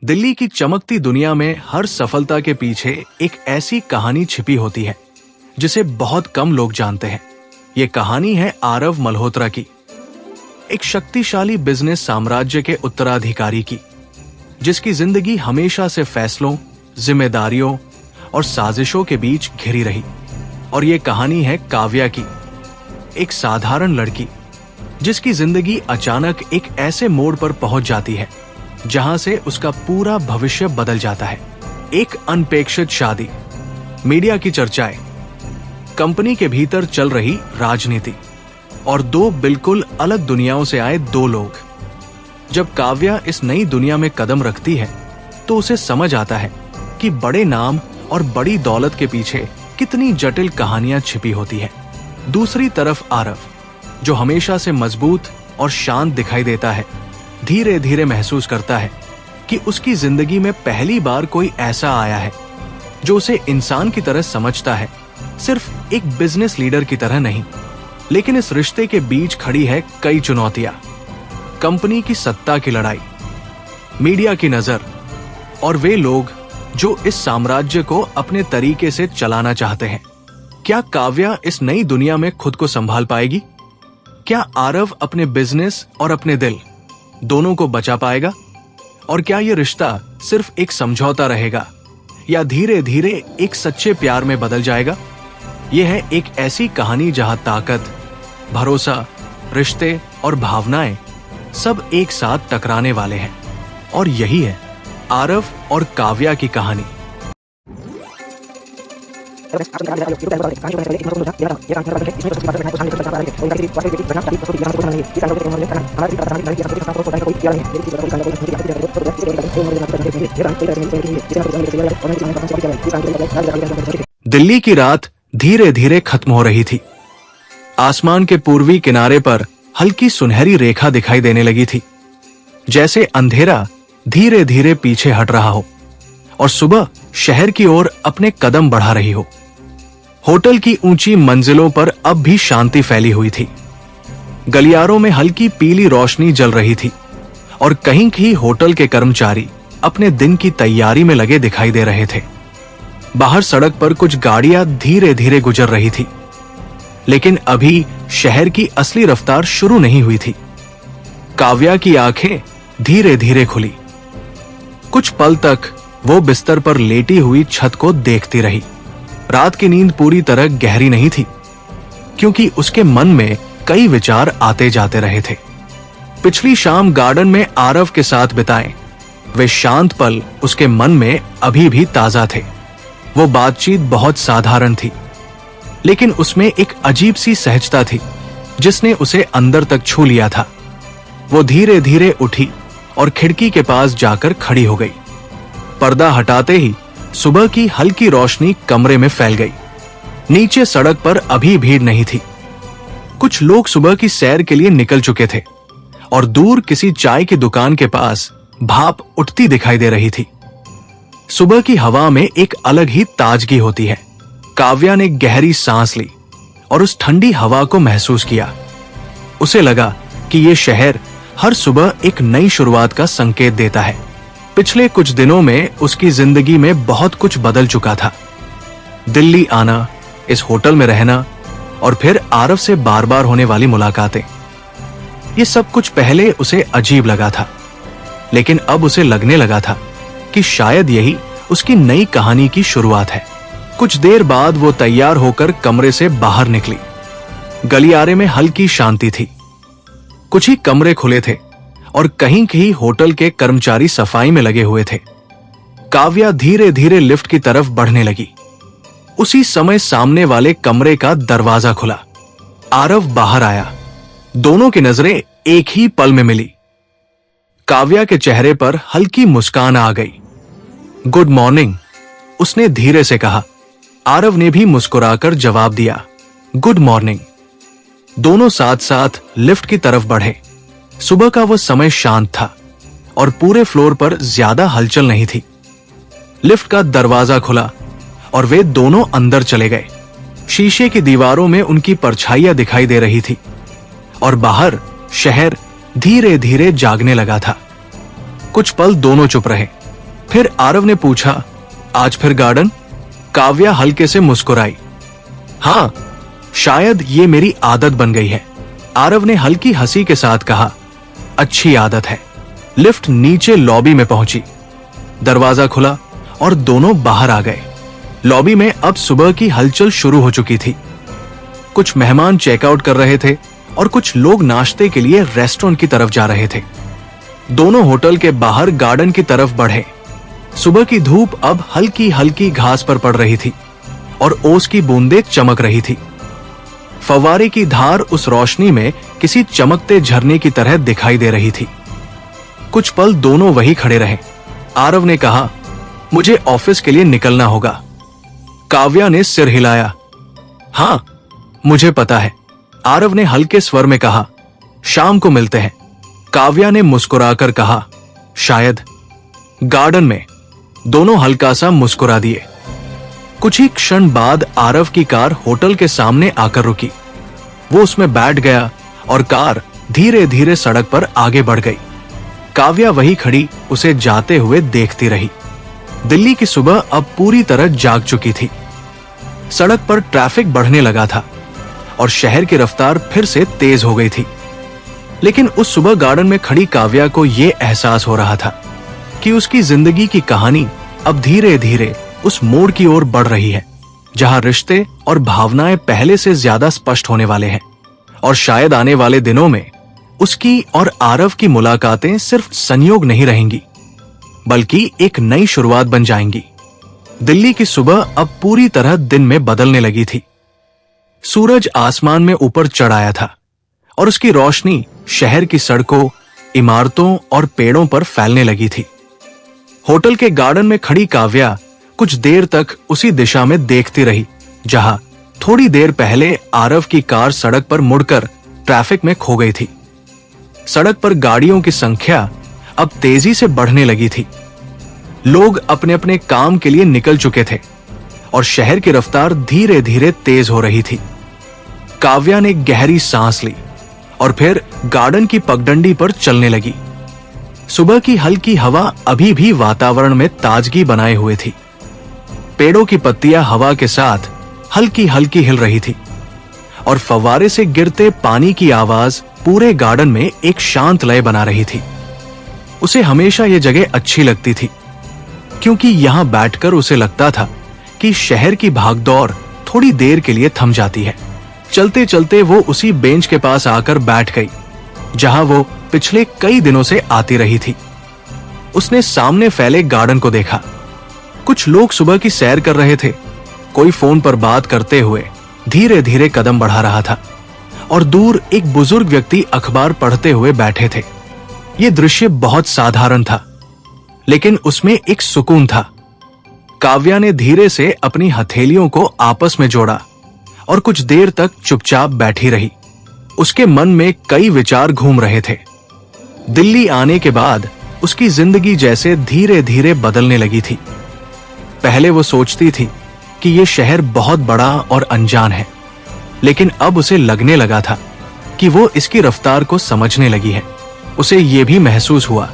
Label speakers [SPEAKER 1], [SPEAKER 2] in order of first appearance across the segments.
[SPEAKER 1] दिल्ली की चमकती दुनिया में हर सफलता के पीछे एक ऐसी कहानी छिपी होती है जिसे बहुत कम लोग जानते हैं। ये कहानी है आरव मल्होत्रा की, एक शक्तिशाली बिजनेस साम्राज्य के उत्तराधिकारी की, जिसकी जिंदगी हमेशा से फैसलों, जिम्मेदारियों और साजिशों के बीच घिरी रही। और ये कहानी है काव्या की, एक साधारण लड़की जिसकी जिंदगी अचानक एक ऐसे मोड़ पर पहुंच जाती है जहां से उसका पूरा भविष्य बदल जाता है। एक अनपेक्षित शादी, मीडिया की चर्चाएं, कंपनी के भीतर चल रही राजनीति और दो बिल्कुल अलग दुनियाओं से आए दो लोग। जब काव्या इस नई दुनिया में कदम रखती है तो उसे समझ आता है कि बड़े नाम और बड़ी दौलत के पीछे कितनी जटिल कहानियां छिपी होती है। दूसरी तरफ आरव, जो हमेशा से मजबूत और शांत दिखाई देता है, धीरे धीरे महसूस करता है कि उसकी जिंदगी में पहली बार कोई ऐसा आया है जो उसे इंसान की तरह समझता है, सिर्फ एक बिजनेस लीडर की तरह नहीं। लेकिन इस रिश्ते के बीच खड़ी है कई चुनौतियां, कंपनी की सत्ता की लड़ाई, मीडिया की नजर और वे लोग जो इस साम्राज्य को अपने तरीके से चलाना चाहते हैं। क्या काव्या इस नई दुनिया में खुद को संभाल पाएगी? क्या आरव अपने बिजनेस और अपने दिल दोनों को बचा पाएगा? और क्या यह रिश्ता सिर्फ एक समझौता रहेगा या धीरे धीरे एक सच्चे प्यार में बदल जाएगा? यह है एक ऐसी कहानी जहां ताकत, भरोसा, रिश्ते और भावनाएं सब एक साथ टकराने वाले हैं। और यही है आरव और काव्या की कहानी। दिल्ली की रात धीरे धीरे खत्म हो रही थी। आसमान के पूर्वी किनारे पर हल्की सुनहरी रेखा दिखाई देने लगी थी, जैसे अंधेरा धीरे धीरे पीछे हट रहा हो और सुबह शहर की ओर अपने कदम बढ़ा रही हो। होटल की ऊंची मंजिलों पर अब भी शांति फैली हुई थी। गलियारों में हल्की पीली रोशनी जल रही थी और कहीं कहीं होटल के कर्मचारी अपने दिन की तैयारी में लगे दिखाई दे रहे थे। बाहर सड़क पर कुछ गाड़ियां धीरे धीरे गुजर रही थी, लेकिन अभी शहर की असली रफ्तार शुरू नहीं हुई थी। काव्या की आंखें धीरे धीरे खुली। कुछ पल तक वो बिस्तर पर लेटी हुई छत को देखती रही। रात की नींद पूरी तरह गहरी नहीं थी, क्योंकि उसके मन में कई विचार आते जाते रहे थे। पिछली शाम गार्डन में आरव के साथ बिताए वे शांत पल उसके मन में अभी भी ताजा थे। वो बातचीत बहुत साधारण थी, लेकिन उसमें एक अजीब सी सहजता थी जिसने उसे अंदर तक छू लिया था। वो धीरे धीरे उठी और खिड़की के पास जाकर खड़ी हो गई। पर्दा हटाते ही सुबह की हल्की रोशनी कमरे में फैल गई। नीचे सड़क पर अभी भीड़ नहीं थी। कुछ लोग सुबह की सैर के लिए निकल चुके थे और दूर किसी चाय की दुकान के पास भाप उठती दिखाई दे रही थी। सुबह की हवा में एक अलग ही ताजगी होती है। काव्या ने गहरी सांस ली और उस ठंडी हवा को महसूस किया। उसे लगा कि ये शहर हर सुबह एक नई शुरुआत का संकेत देता है। पिछले कुछ दिनों में उसकी जिंदगी में बहुत कुछ बदल चुका था। दिल्ली आना, इस होटल में रहना और फिर आरव से बार बार होने वाली मुलाकातें, ये सब कुछ पहले उसे अजीब लगा था, लेकिन अब उसे लगने लगा था कि शायद यही उसकी नई कहानी की शुरुआत है। कुछ देर बाद वो तैयार होकर कमरे से बाहर निकली। गलियारे में हल्की शांति थी। कुछ ही कमरे खुले थे और कहीं कहीं होटल के कर्मचारी सफाई में लगे हुए थे। काव्या धीरे धीरे लिफ्ट की तरफ बढ़ने लगी। उसी समय सामने वाले कमरे का दरवाजा खुला। आरव बाहर आया। दोनों की नजरें एक ही पल में मिली। काव्या के चेहरे पर हल्की मुस्कान आ गई। गुड मॉर्निंग, उसने धीरे से कहा। आरव ने भी मुस्कुराकर जवाब दिया, गुड मॉर्निंग। दोनों साथ साथ लिफ्ट की तरफ बढ़े। सुबह का वो समय शांत था और पूरे फ्लोर पर ज्यादा हलचल नहीं थी। लिफ्ट का दरवाजा खुला और वे दोनों अंदर चले गए। शीशे की दीवारों में उनकी परछाइयां दिखाई दे रही थी और बाहर शहर धीरे धीरे जागने लगा था। कुछ पल दोनों चुप रहे, फिर आरव ने पूछा, आज फिर गार्डन? काव्या हल्के से मुस्कुराई। हाँ, शायद ये मेरी आदत बन गई है, आरव ने हल्की हंसी के साथ कहा। अच्छी आदत है। लिफ्ट नीचे लॉबी में पहुंची। दरवाजा खुला और दोनों बाहर आ गए। लॉबी में अब सुबह की हलचल शुरू हो चुकी थी। कुछ मेहमान चेकआउट कर रहे थे और कुछ लोग नाश्ते के लिए रेस्टोरेंट की तरफ जा रहे थे। दोनों होटल के बाहर गार्डन की तरफ बढ़े। सुबह की धूप अब हल्की हल्की घास पर पड़ रही थी और ओस की बूंदें चमक रही थी। फव्वारे की धार उस रोशनी में किसी चमकते झरने की तरह दिखाई दे रही थी। कुछ पल दोनों वही खड़े रहे। आरव ने कहा, मुझे ऑफिस के लिए निकलना होगा। काव्या ने सिर हिलाया। हाँ, मुझे पता है, आरव ने हल्के स्वर में कहा। शाम को मिलते हैं, काव्या ने मुस्कुराकर कहा। शायद। गार्डन में। दोनों हल्का सा मुस्कुरा दिए। कुछ ही क्षण बाद आरव की कार होटल के सामने आकर रुकी। वो उसमें बैठ गया और कार धीरे धीरे सड़क पर आगे बढ़ गई। काव्या वही खड़ी उसे जाते हुए देखती रही। दिल्ली की सुबह अब पूरी तरह जाग चुकी थी। सड़क पर ट्रैफिक बढ़ने लगा था और शहर की रफ्तार फिर से तेज हो गई थी। लेकिन उस सुबह गार्डन में खड़ी काव्या को यह एहसास हो रहा था कि उसकी जिंदगी की कहानी अब धीरे धीरे उस मोड़ की ओर बढ़ रही है जहां रिश्ते और भावनाएं पहले से ज्यादा स्पष्ट होने वाले हैं। और शायद आने वाले दिनों में उसकी और आरव की मुलाकातें सिर्फ संयोग नहीं रहेंगी, बल्कि एक नई शुरुआत बन जाएंगी। दिल्ली की सुबह अब पूरी तरह दिन में बदलने लगी थी। सूरज आसमान में ऊपर चढ़ आया था और उसकी रोशनी शहर की सड़कों, इमारतों और पेड़ों पर फैलने लगी थी। होटल के गार्डन में खड़ी काव्या कुछ देर तक उसी दिशा में देखती रही जहां थोड़ी देर पहले आरव की कार सड़क पर मुड़कर ट्रैफिक में खो गई थी। सड़क पर गाड़ियों की संख्या अब तेजी से बढ़ने लगी थी। लोग अपने अपने काम के लिए निकल चुके थे और शहर की रफ्तार धीरे धीरे तेज हो रही थी। काव्या ने गहरी सांस ली और फिर गार्डन की पगडंडी पर चलने लगी। सुबह की हल्की हवा अभी भी वातावरण में ताजगी बनाए हुए थी। पेड़ों की पत्तियां हवा के साथ हल्की हल्की हिल रही थी और फव्वारे से गिरते पानी की आवाज पूरे गार्डन में एक शांत लय बना रही थी। उसे हमेशा यह जगह अच्छी लगती थी क्योंकि यहां बैठकर उसे लगता था कि शहर की भागदौड़ थोड़ी देर के लिए थम जाती है। चलते चलते वो उसी बेंच के पास आकर बैठ गई जहां वो पिछले कई दिनों से आती रही थी। उसने सामने फैले गार्डन को देखा। कुछ लोग सुबह की सैर कर रहे थे, कोई फोन पर बात करते हुए धीरे धीरे कदम बढ़ा रहा था और दूर एक बुजुर्ग व्यक्ति अखबार पढ़ते हुए बैठे थे। यह दृश्य बहुत साधारण था, लेकिन उसमें एक सुकून था। काव्या ने धीरे से अपनी हथेलियों को आपस में जोड़ा और कुछ देर तक चुपचाप बैठी रही। उसके मन में कई विचार घूम रहे थे। दिल्ली आने के बाद उसकी जिंदगी जैसे धीरे धीरे बदलने लगी थी। पहले वो सोचती थी कि ये शहर बहुत बड़ा और अनजान है, लेकिन अब उसे लगने लगा था कि वो इसकी रफ्तार को समझने लगी है। उसे ये भी महसूस हुआ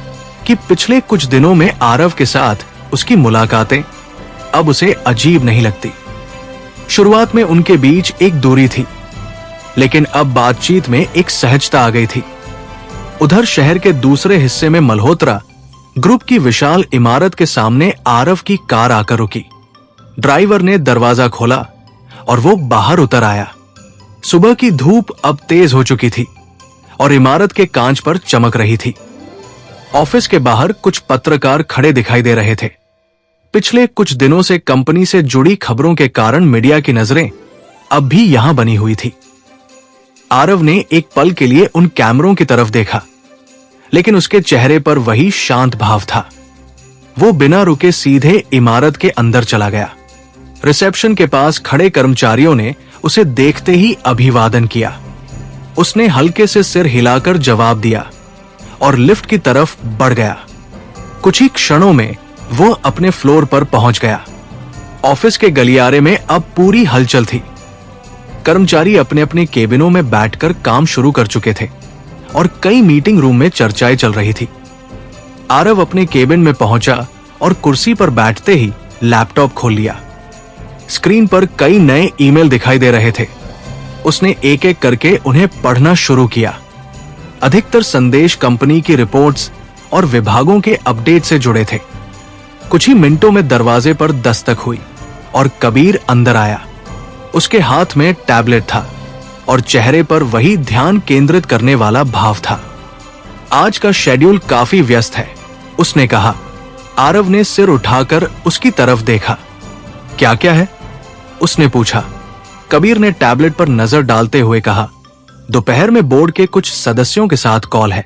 [SPEAKER 1] कि पिछले कुछ दिनों में आरव के साथ उसकी मुलाकातें अब उसे अजीब नहीं लगती। शुरुआत में उनके बीच एक दूरी थी, लेकिन अब बातचीत में एक सहजता आ गई थी। उधर शहर के दूसरे हिस्से में मल्होत्रा ग्रुप की विशाल इमारत के सामने आरव की कार आकर रुकी। ड्राइवर ने दरवाजा खोला और वो बाहर उतर आया। सुबह की धूप अब तेज हो चुकी थी और इमारत के कांच पर चमक रही थी। ऑफिस के बाहर कुछ पत्रकार खड़े दिखाई दे रहे थे। पिछले कुछ दिनों से कंपनी से जुड़ी खबरों के कारण मीडिया की नजरें अब भी यहां बनी हुई थी। आरव ने एक पल के लिए उन कैमरों की तरफ देखा, लेकिन उसके चेहरे पर वही शांत भाव था। वो बिना रुके सीधे इमारत के अंदर चला गया। रिसेप्शन के पास खड़े कर्मचारियों ने उसे देखते ही अभिवादन किया। उसने हल्के से सिर हिलाकर जवाब दिया और लिफ्ट की तरफ बढ़ गया। कुछ ही क्षणों में वो अपने फ्लोर पर पहुंच गया। ऑफिस के गलियारे में अब पूरी हलचल थी। कर्मचारी अपने अपने केबिनों में बैठकर काम शुरू कर चुके थे और कई मीटिंग रूम में चर्चाएं चल रही थी। आरव अपने केबिन में पहुंचा और कुर्सी पर बैठते ही लैपटॉप खोल लिया। स्क्रीन पर कई नए ईमेल दिखाई दे रहे थे। उसने एक एक करके उन्हें पढ़ना शुरू किया। अधिकतर संदेश कंपनी की रिपोर्ट्स और विभागों के अपडेट से जुड़े थे। कुछ ही मिनटों में दरवाजे पर दस्तक हुई और कबीर अंदर आया। उसके हाथ में टैबलेट था और चेहरे पर वही ध्यान केंद्रित करने वाला भाव था। आज का शेड्यूल काफी व्यस्त है, उसने कहा। आरव ने सिर उठाकर उसकी तरफ देखा। क्या क्या है? उसने पूछा। कबीर ने टैबलेट पर नजर डालते हुए कहा, दोपहर में बोर्ड के कुछ सदस्यों के साथ कॉल है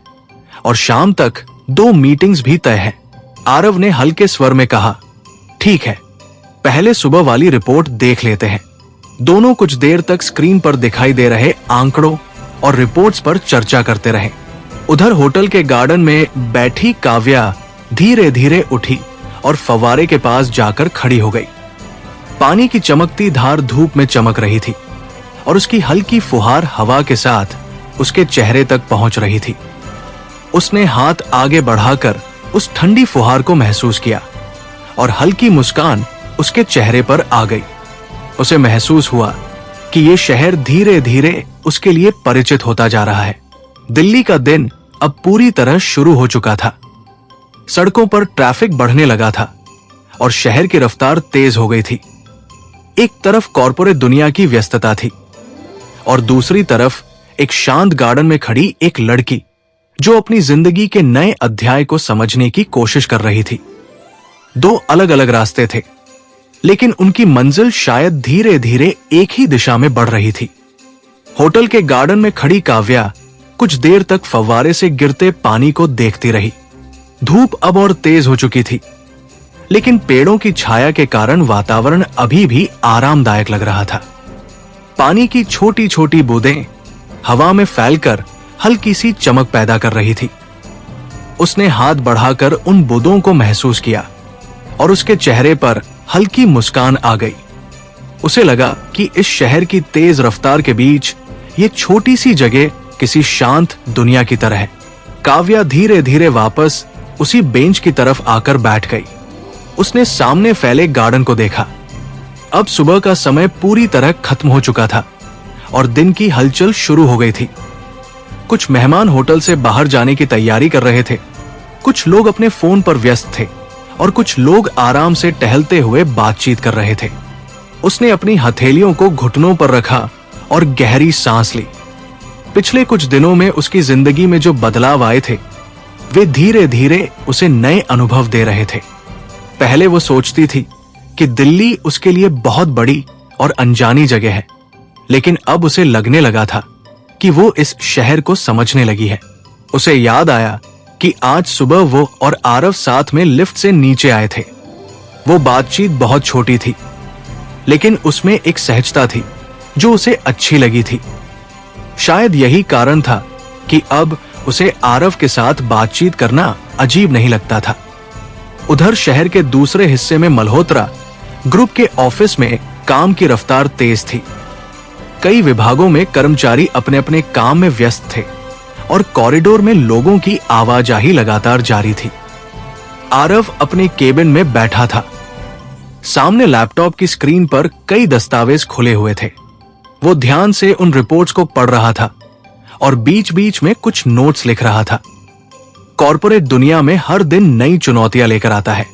[SPEAKER 1] और शाम तक 2 मीटिंग्स भी तय है। आरव ने हल्के स्वर में कहा, ठीक है, पहले सुबह वाली रिपोर्ट देख लेते हैं। दोनों कुछ देर तक स्क्रीन पर दिखाई दे रहे आंकड़ों और रिपोर्ट्स पर चर्चा करते रहे। उधर होटल के गार्डन में बैठी काव्या धीरे धीरे उठी और फव्वारे के पास जाकर खड़ी हो गई। पानी की चमकती धार धूप में चमक रही थी और उसकी हल्की फुहार हवा के साथ उसके चेहरे तक पहुंच रही थी। उसने हाथ आगे बढ़ाकर उस ठंडी फुहार को महसूस किया और हल्की मुस्कान उसके चेहरे पर आ गई। उसे महसूस हुआ कि ये शहर धीरे धीरे उसके लिए परिचित होता जा रहा है। दिल्ली का दिन अब पूरी तरह शुरू हो चुका था। सड़कों पर ट्रैफिक बढ़ने लगा था और शहर की रफ्तार तेज हो गई थी। एक तरफ कॉर्पोरेट दुनिया की व्यस्तता थी और दूसरी तरफ एक शांत गार्डन में खड़ी एक लड़की जो अपनी जिंदगी के नए अध्याय को समझने की कोशिश कर रही थी। 2 अलग अलग रास्ते थे, लेकिन उनकी मंजिल शायद धीरे धीरे एक ही दिशा में बढ़ रही थी। होटल के गार्डन में खड़ी काव्या कुछ देर तक फव्वारे से गिरते पानी को देखती रही। धूप अब और तेज हो चुकी थी, लेकिन पेड़ों की छाया के कारण वातावरण अभी भी आरामदायक लग रहा था। पानी की छोटी छोटी बूंदें हवा में फैलकर हल्की सी चमक पैदा कर रही थी। उसने हाथ बढ़ाकर उन बूंदों को महसूस किया और उसके चेहरे पर हल्की मुस्कान आ गई। उसे लगा कि इस शहर की तेज रफ्तार के बीच ये छोटी सी जगह किसी शांत दुनिया की तरह है। काव्या धीरे धीरे वापस उसी बेंच की तरफ आकर बैठ गई। उसने सामने फैले गार्डन को देखा। अब सुबह का समय पूरी तरह खत्म हो चुका था और दिन की हलचल शुरू हो गई थी। कुछ मेहमान होटल से बाहर जाने की तैयारी कर रहे थे। कुछ लोग अपने फोन पर व्यस्त थे और कुछ लोग आराम से टहलते हुए बातचीत कर रहे थे। उसने अपनी हथेलियों को घुटनों पर रखा और गहरी सांस ली। पिछले कुछ दिनों में उसकी जिंदगी में जो बदलाव आए थे, वे धीरे धीरे उसे नए अनुभव दे रहे थे। पहले वो सोचती थी कि दिल्ली उसके लिए बहुत बड़ी और अनजानी जगह है, लेकिन अब उसे लगने लगा था कि वो इस शहर को समझने लगी है। उसे याद आया कि आज सुबह वो और आरव साथ में लिफ्ट से नीचे आए थे। वो बातचीत बहुत छोटी थी, लेकिन उसमें एक सहजता थी जो उसे अच्छी लगी थी। शायद यही कारण था कि अब उसे आरव के साथ बातचीत करना अजीब नहीं लगता था। उधर शहर के दूसरे हिस्से में मल्होत्रा ग्रुप के ऑफिस में काम की रफ्तार तेज थी। कई विभागों में कर्मचारी अपने अपने काम में व्यस्त थे और कॉरिडोर में लोगों की आवाजाही लगातार जारी थी। आरव अपने केबिन में बैठा था। सामने लैपटॉप की स्क्रीन पर कई दस्तावेज खुले हुए थे। वो ध्यान से उन रिपोर्ट्स को पढ़ रहा था और बीच बीच में कुछ नोट्स लिख रहा था। कॉर्पोरेट दुनिया में हर दिन नई चुनौतियां लेकर आता है।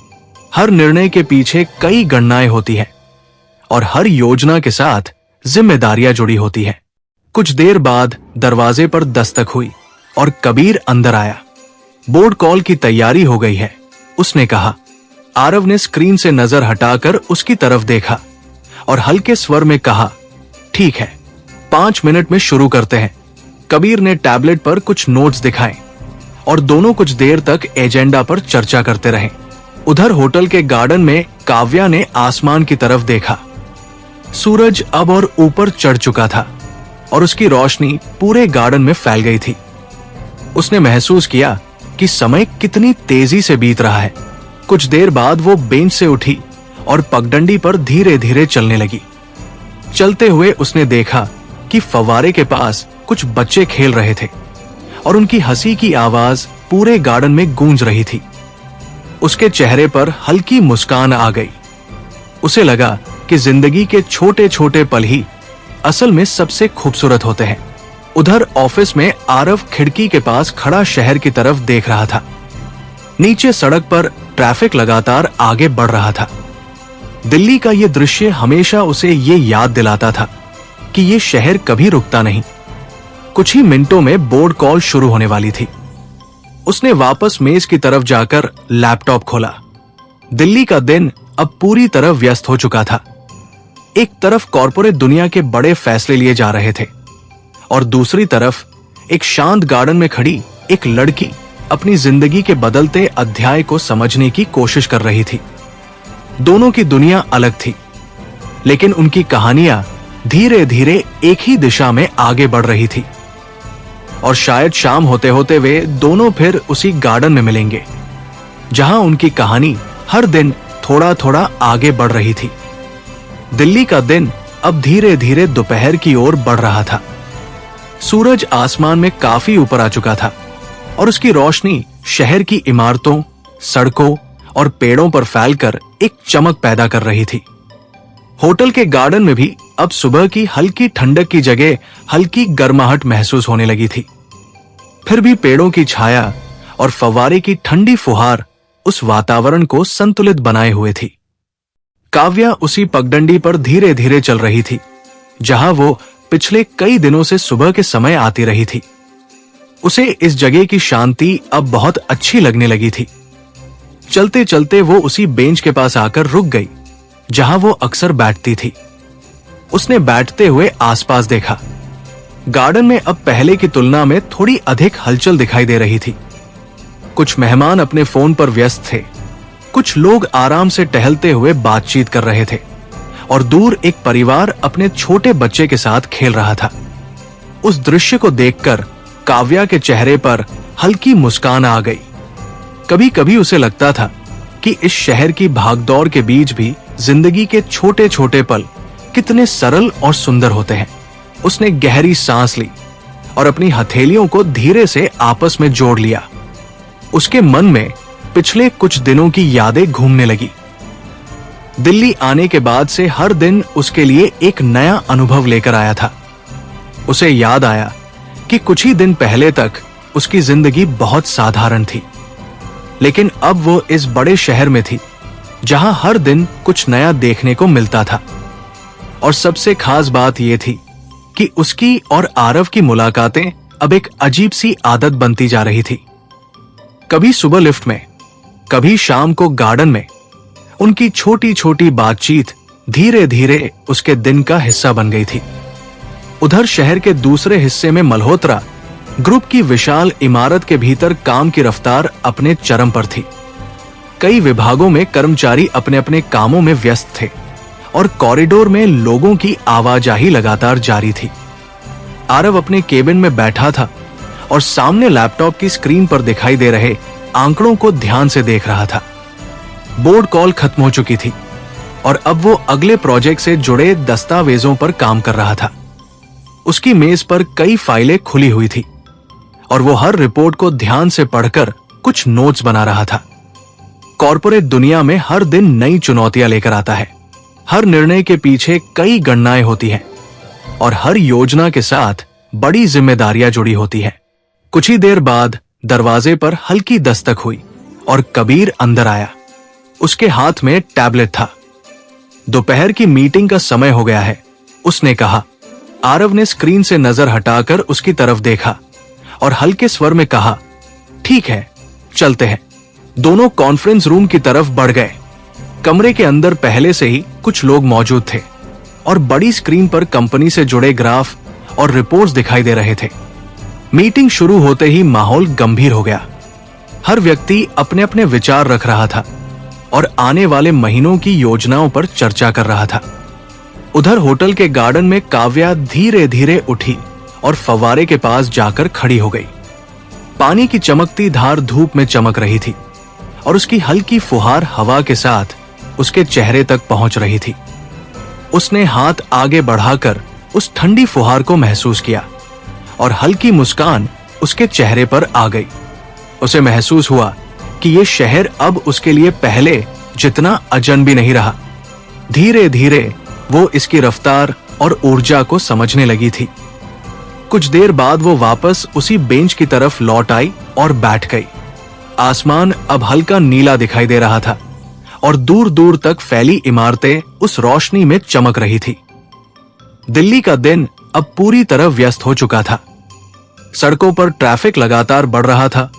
[SPEAKER 1] हर निर्णय के पीछे कई गणनाएं होती हैं और हर योजना के साथ जिम्मेदारियां जुड़ी होती है। कुछ देर बाद दरवाजे पर दस्तक हुई और कबीर अंदर आया। बोर्ड कॉल की तैयारी हो गई है, उसने कहा। आरव ने स्क्रीन से नजर हटाकर उसकी तरफ देखा और हल्के स्वर में कहा, ठीक है, 5 मिनट में शुरू करते हैं। कबीर ने टैबलेट पर कुछ नोट्स दिखाए और दोनों कुछ देर तक एजेंडा पर चर्चा करते रहे। उधर होटल के गार्डन में काव्या ने आसमान की तरफ देखा। सूरज अब और ऊपर चढ़ चुका था और उसकी रोशनी पूरे गार्डन में फैल गई थी। उसने महसूस किया कि समय कितनी तेजी से बीत रहा है। कुछ देर बाद वो बेंच से उठी और पगडंडी पर धीरे धीरे चलने लगी। चलते हुए उसने देखा कि फव्वारे के पास कुछ बच्चे खेल रहे थे और उनकी हंसी की आवाज पूरे गार्डन में गूंज रही थी। उसके चेहरे पर हल्की मुस्कान आ गई। उसे लगा कि जिंदगी के छोटे छोटे पल ही असल में सबसे खूबसूरत होते हैं। उधर ऑफिस में आरव खिड़की के पास खड़ा शहर की तरफ देख रहा था। नीचे सड़क पर ट्रैफिक लगातार आगे बढ़ रहा था। दिल्ली का यह दृश्य हमेशा उसे ये याद दिलाता था कि ये शहर कभी रुकता नहीं। कुछ ही मिनटों में बोर्ड कॉल शुरू होने वाली थी। उसने वापस मेज की तरफ जाकर लैपटॉप खोला। दिल्ली का दिन अब पूरी तरह व्यस्त हो चुका था। एक तरफ कॉर्पोरेट दुनिया के बड़े फैसले लिए जा रहे थे और दूसरी तरफ एक शांत गार्डन में खड़ी एक लड़की अपनी जिंदगी के बदलते अध्याय को समझने की कोशिश कर रही थी। दोनों की दुनिया अलग थी, लेकिन उनकी कहानियां धीरे धीरे एक ही दिशा में आगे बढ़ रही थी। और शायद शाम होते होते वे दोनों फिर उसी गार्डन में मिलेंगे, जहां उनकी कहानी हर दिन थोड़ा थोड़ा आगे बढ़ रही थी। दिल्ली का दिन अब धीरे धीरे दोपहर की ओर बढ़ रहा था। सूरज आसमान में काफी ऊपर आ चुका था और उसकी रोशनी शहर की इमारतों, सड़कों और पेड़ों पर फैलकर एक चमक पैदा कर रही थी। होटल के गार्डन में भी अब सुबह की हल्की ठंडक की जगह हल्की गर्माहट महसूस होने लगी थी। फिर भी पेड़ों की छाया और फव्वारे की ठंडी फुहार उस वातावरण को संतुलित बनाए हुए थी। काव्या उसी पगडंडी पर धीरे धीरे चल रही थी, जहां वो पिछले कई दिनों से सुबह के समय आती रही थी। उसे इस जगह की शांति अब बहुत अच्छी लगने लगी थी। चलते चलते वो उसी बेंच के पास आकर रुक गई, जहां वो अक्सर बैठती थी। उसने बैठते हुए आसपास देखा। गार्डन में अब पहले की तुलना में थोड़ी अधिक हलचल दिखाई दे रही थी। कुछ मेहमान अपने फोन पर व्यस्त थे, कुछ लोग आराम से टहलते हुए बातचीत कर रहे थे और दूर एक परिवार अपने छोटे बच्चे के साथ खेल रहा था। उस दृश्य को देखकर काव्या के चेहरे पर हल्की मुस्कान आ गई। कभी कभी उसे लगता था कि इस शहर की भागदौड़ के बीच भी जिंदगी के छोटे छोटे पल कितने सरल और सुंदर होते हैं। उसने गहरी सांस ली और अपनी हथेलियों को धीरे से आपस में जोड़ लिया। उसके मन में पिछले कुछ दिनों की यादें घूमने लगी। दिल्ली आने के बाद से हर दिन उसके लिए एक नया अनुभव लेकर आया था। उसे याद आया कि कुछ ही दिन पहले तक उसकी जिंदगी बहुत साधारण थी, लेकिन अब वो इस बड़े शहर में थी, जहां हर दिन कुछ नया देखने को मिलता था। और सबसे खास बात यह थी कि उसकी और आरव की मुलाकातें अब एक अजीब सी आदत बनती जा रही थी। कभी सुबह लिफ्ट में, कभी शाम को गार्डन में, उनकी छोटी छोटी बातचीत धीरे धीरे उसके दिन का हिस्सा बन गई थी। उधर शहर के दूसरे हिस्से में मल्होत्रा ग्रुप की विशाल इमारत के भीतर काम की रफ्तार अपने चरम पर थी। कई विभागों में कर्मचारी अपने अपने कामों में व्यस्त थे और कॉरिडोर में लोगों की आवाजाही लगातार जारी थी। आरव अपने केबिन में बैठा था और सामने लैपटॉप की स्क्रीन पर दिखाई दे रहे आंकड़ों को ध्यान से देख रहा था। बोर्ड कॉल खत्म हो चुकी थी और अब वो अगले प्रोजेक्ट से जुड़े दस्तावेजों पर काम कर रहा था। उसकी मेज पर कई फाइलें खुली हुई थी और वो हर रिपोर्ट को ध्यान से पढ़कर कुछ नोट्स बना रहा था। कॉर्पोरेट दुनिया में हर दिन नई चुनौतियां लेकर आता है। हर निर्णय के पीछे कई गणनाएं होती हैं और हर योजना के साथ बड़ी जिम्मेदारियां जुड़ी होती हैं। कुछ ही देर बाद दरवाजे पर हल्की दस्तक हुई और कबीर अंदर आया। उसके हाथ में टैबलेट था। दोपहर की मीटिंग का समय हो गया है, उसने कहा। आरव ने स्क्रीन से नजर हटाकर उसकी तरफ देखा और हल्के स्वर में कहा, ठीक है, चलते हैं। दोनों कॉन्फ्रेंस रूम की तरफ बढ़ गए। कमरे के अंदर पहले से ही कुछ लोग मौजूद थे और बड़ी स्क्रीन पर कंपनी से जुड़े ग्राफ और रिपोर्ट्स दिखाई दे रहे थे। मीटिंग शुरू होते ही माहौल गंभीर हो गया। हर व्यक्ति अपने अपने विचार रख रहा था और आने वाले महीनों की योजनाओं पर चर्चा कर रहा था। उधर होटल के गार्डन में काव्या धीरे धीरे उठी और फव्वारे के पास जाकर खड़ी हो गई। पानी की चमकती धार धूप में चमक रही थी और उसकी हल्की फुहार हवा के साथ उसके चेहरे तक पहुंच रही थी। उसने हाथ आगे बढ़ाकर उस ठंडी फुहार को महसूस किया और हल्की मुस्कान उसके चेहरे पर आ गई। उसे महसूस हुआ कि ये शहर अब उसके लिए पहले जितना अजनबी नहीं रहा। धीरे धीरे वो इसकी रफ्तार और ऊर्जा को समझने लगी थी। कुछ देर बाद वो वापस उसी बेंच की तरफ लौट आई और बैठ गई। आसमान अब हल्का नीला दिखाई दे रहा था और दूर दूर तक फैली इमारतें उस रोशनी में चमक रही थी। दिल्ली का दिन अब पूरी तरह व्यस्त हो चुका था। सड़कों पर ट्रैफिक लगातार बढ़ रहा था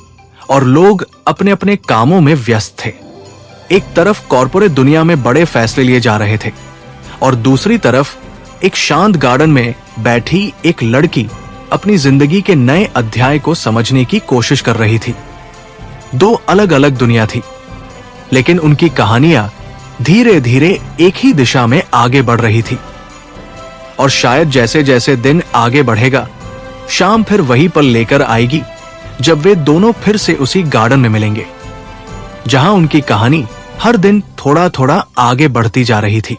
[SPEAKER 1] और लोग अपने अपने कामों में व्यस्त थे। एक तरफ कॉर्पोरेट दुनिया में बड़े फैसले लिए जा रहे थे और दूसरी तरफ एक शांत गार्डन में बैठी एक लड़की अपनी जिंदगी के नए अध्याय को समझने की कोशिश कर रही थी। दो अलग अलग दुनिया थी, लेकिन उनकी कहानियां धीरे धीरे एक ही दिशा में आगे बढ़ रही थी। और शायद जैसे जैसे दिन आगे बढ़ेगा, शाम फिर वही पल लेकर आएगी जब वे दोनों फिर से उसी गार्डन में मिलेंगे, जहां उनकी कहानी हर दिन थोड़ा थोड़ा आगे बढ़ती जा रही थी।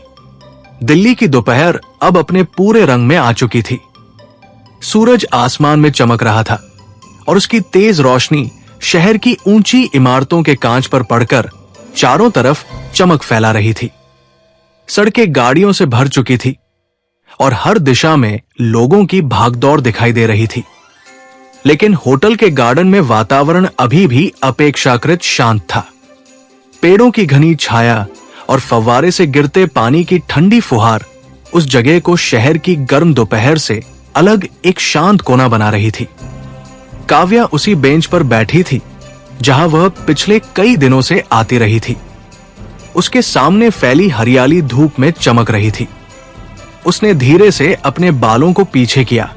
[SPEAKER 1] दिल्ली की दोपहर अब अपने पूरे रंग में आ चुकी थी। सूरज आसमान में चमक रहा था और उसकी तेज रोशनी शहर की ऊंची इमारतों के कांच पर पड़कर चारों तरफ चमक फैला रही थी। सड़कें गाड़ियों से भर चुकी थी और हर दिशा में लोगों की भागदौड़ दिखाई दे रही थी। लेकिन होटल के गार्डन में वातावरण अभी भी अपेक्षाकृत शांत था। पेड़ों की घनी छाया और फव्वारे से गिरते पानी की ठंडी फुहार उस जगह को शहर की गर्म दोपहर से अलग एक शांत कोना बना रही थी। काव्या उसी बेंच पर बैठी थी जहां वह पिछले कई दिनों से आती रही थी। उसके सामने फैली हरियाली धूप में चमक रही थी। उसने धीरे से अपने बालों को पीछे किया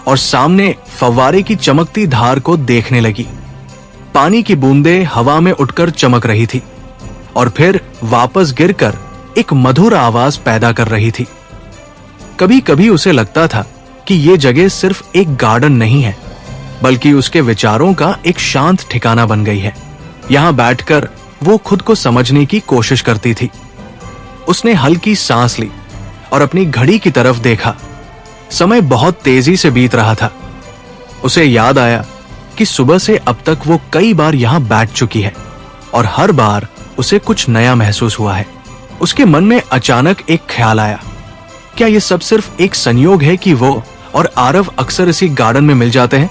[SPEAKER 1] और सामने फव्वारे की चमकती धार को देखने लगी। पानी की बूंदें हवा में उठकर चमक रही थी और फिर वापस गिरकर एक मधुर आवाज पैदा कर रही थी। कभी कभी उसे लगता था कि ये जगह सिर्फ एक गार्डन नहीं है, बल्कि उसके विचारों का एक शांत ठिकाना बन गई है। यहां बैठकर वो खुद को समझने की कोशिश करती थी। उसने हल्की सांस ली और अपनी घड़ी की तरफ देखा। समय बहुत तेजी से बीत रहा था। उसे याद आया कि सुबह से अब तक वो कई बार यहां बैठ चुकी है और हर बार उसे कुछ नया महसूस हुआ है। उसके मन में अचानक एक ख्याल आया, क्या ये सब सिर्फ एक संयोग है कि वो और आरव अक्सर इसी गार्डन में मिल जाते हैं,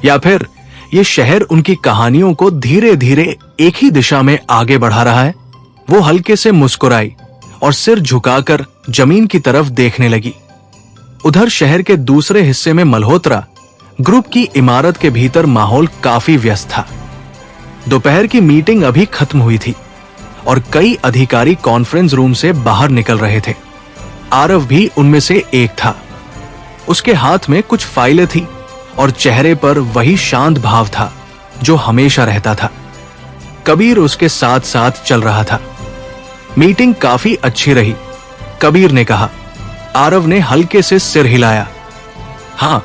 [SPEAKER 1] या फिर ये शहर उनकी कहानियों को धीरे धीरे एक ही दिशा में आगे बढ़ा रहा है। वो हल्के से मुस्कुराई और सिर झुकाकर जमीन की तरफ देखने लगी। उधर शहर के दूसरे हिस्से में मल्होत्रा ग्रुप की इमारत के भीतर माहौल काफी व्यस्त था। दोपहर की मीटिंग अभी खत्म हुई थी और कई अधिकारी कॉन्फ्रेंस रूम से बाहर निकल रहे थे। आरव भी उनमें से एक था। उसके हाथ में कुछ फाइलें थी और चेहरे पर वही शांत भाव था जो हमेशा रहता था। कबीर उसके साथ साथ चल रहा था। मीटिंग काफी अच्छी रही, कबीर ने कहा। आरव ने हल्के से सिर हिलाया। हाँ,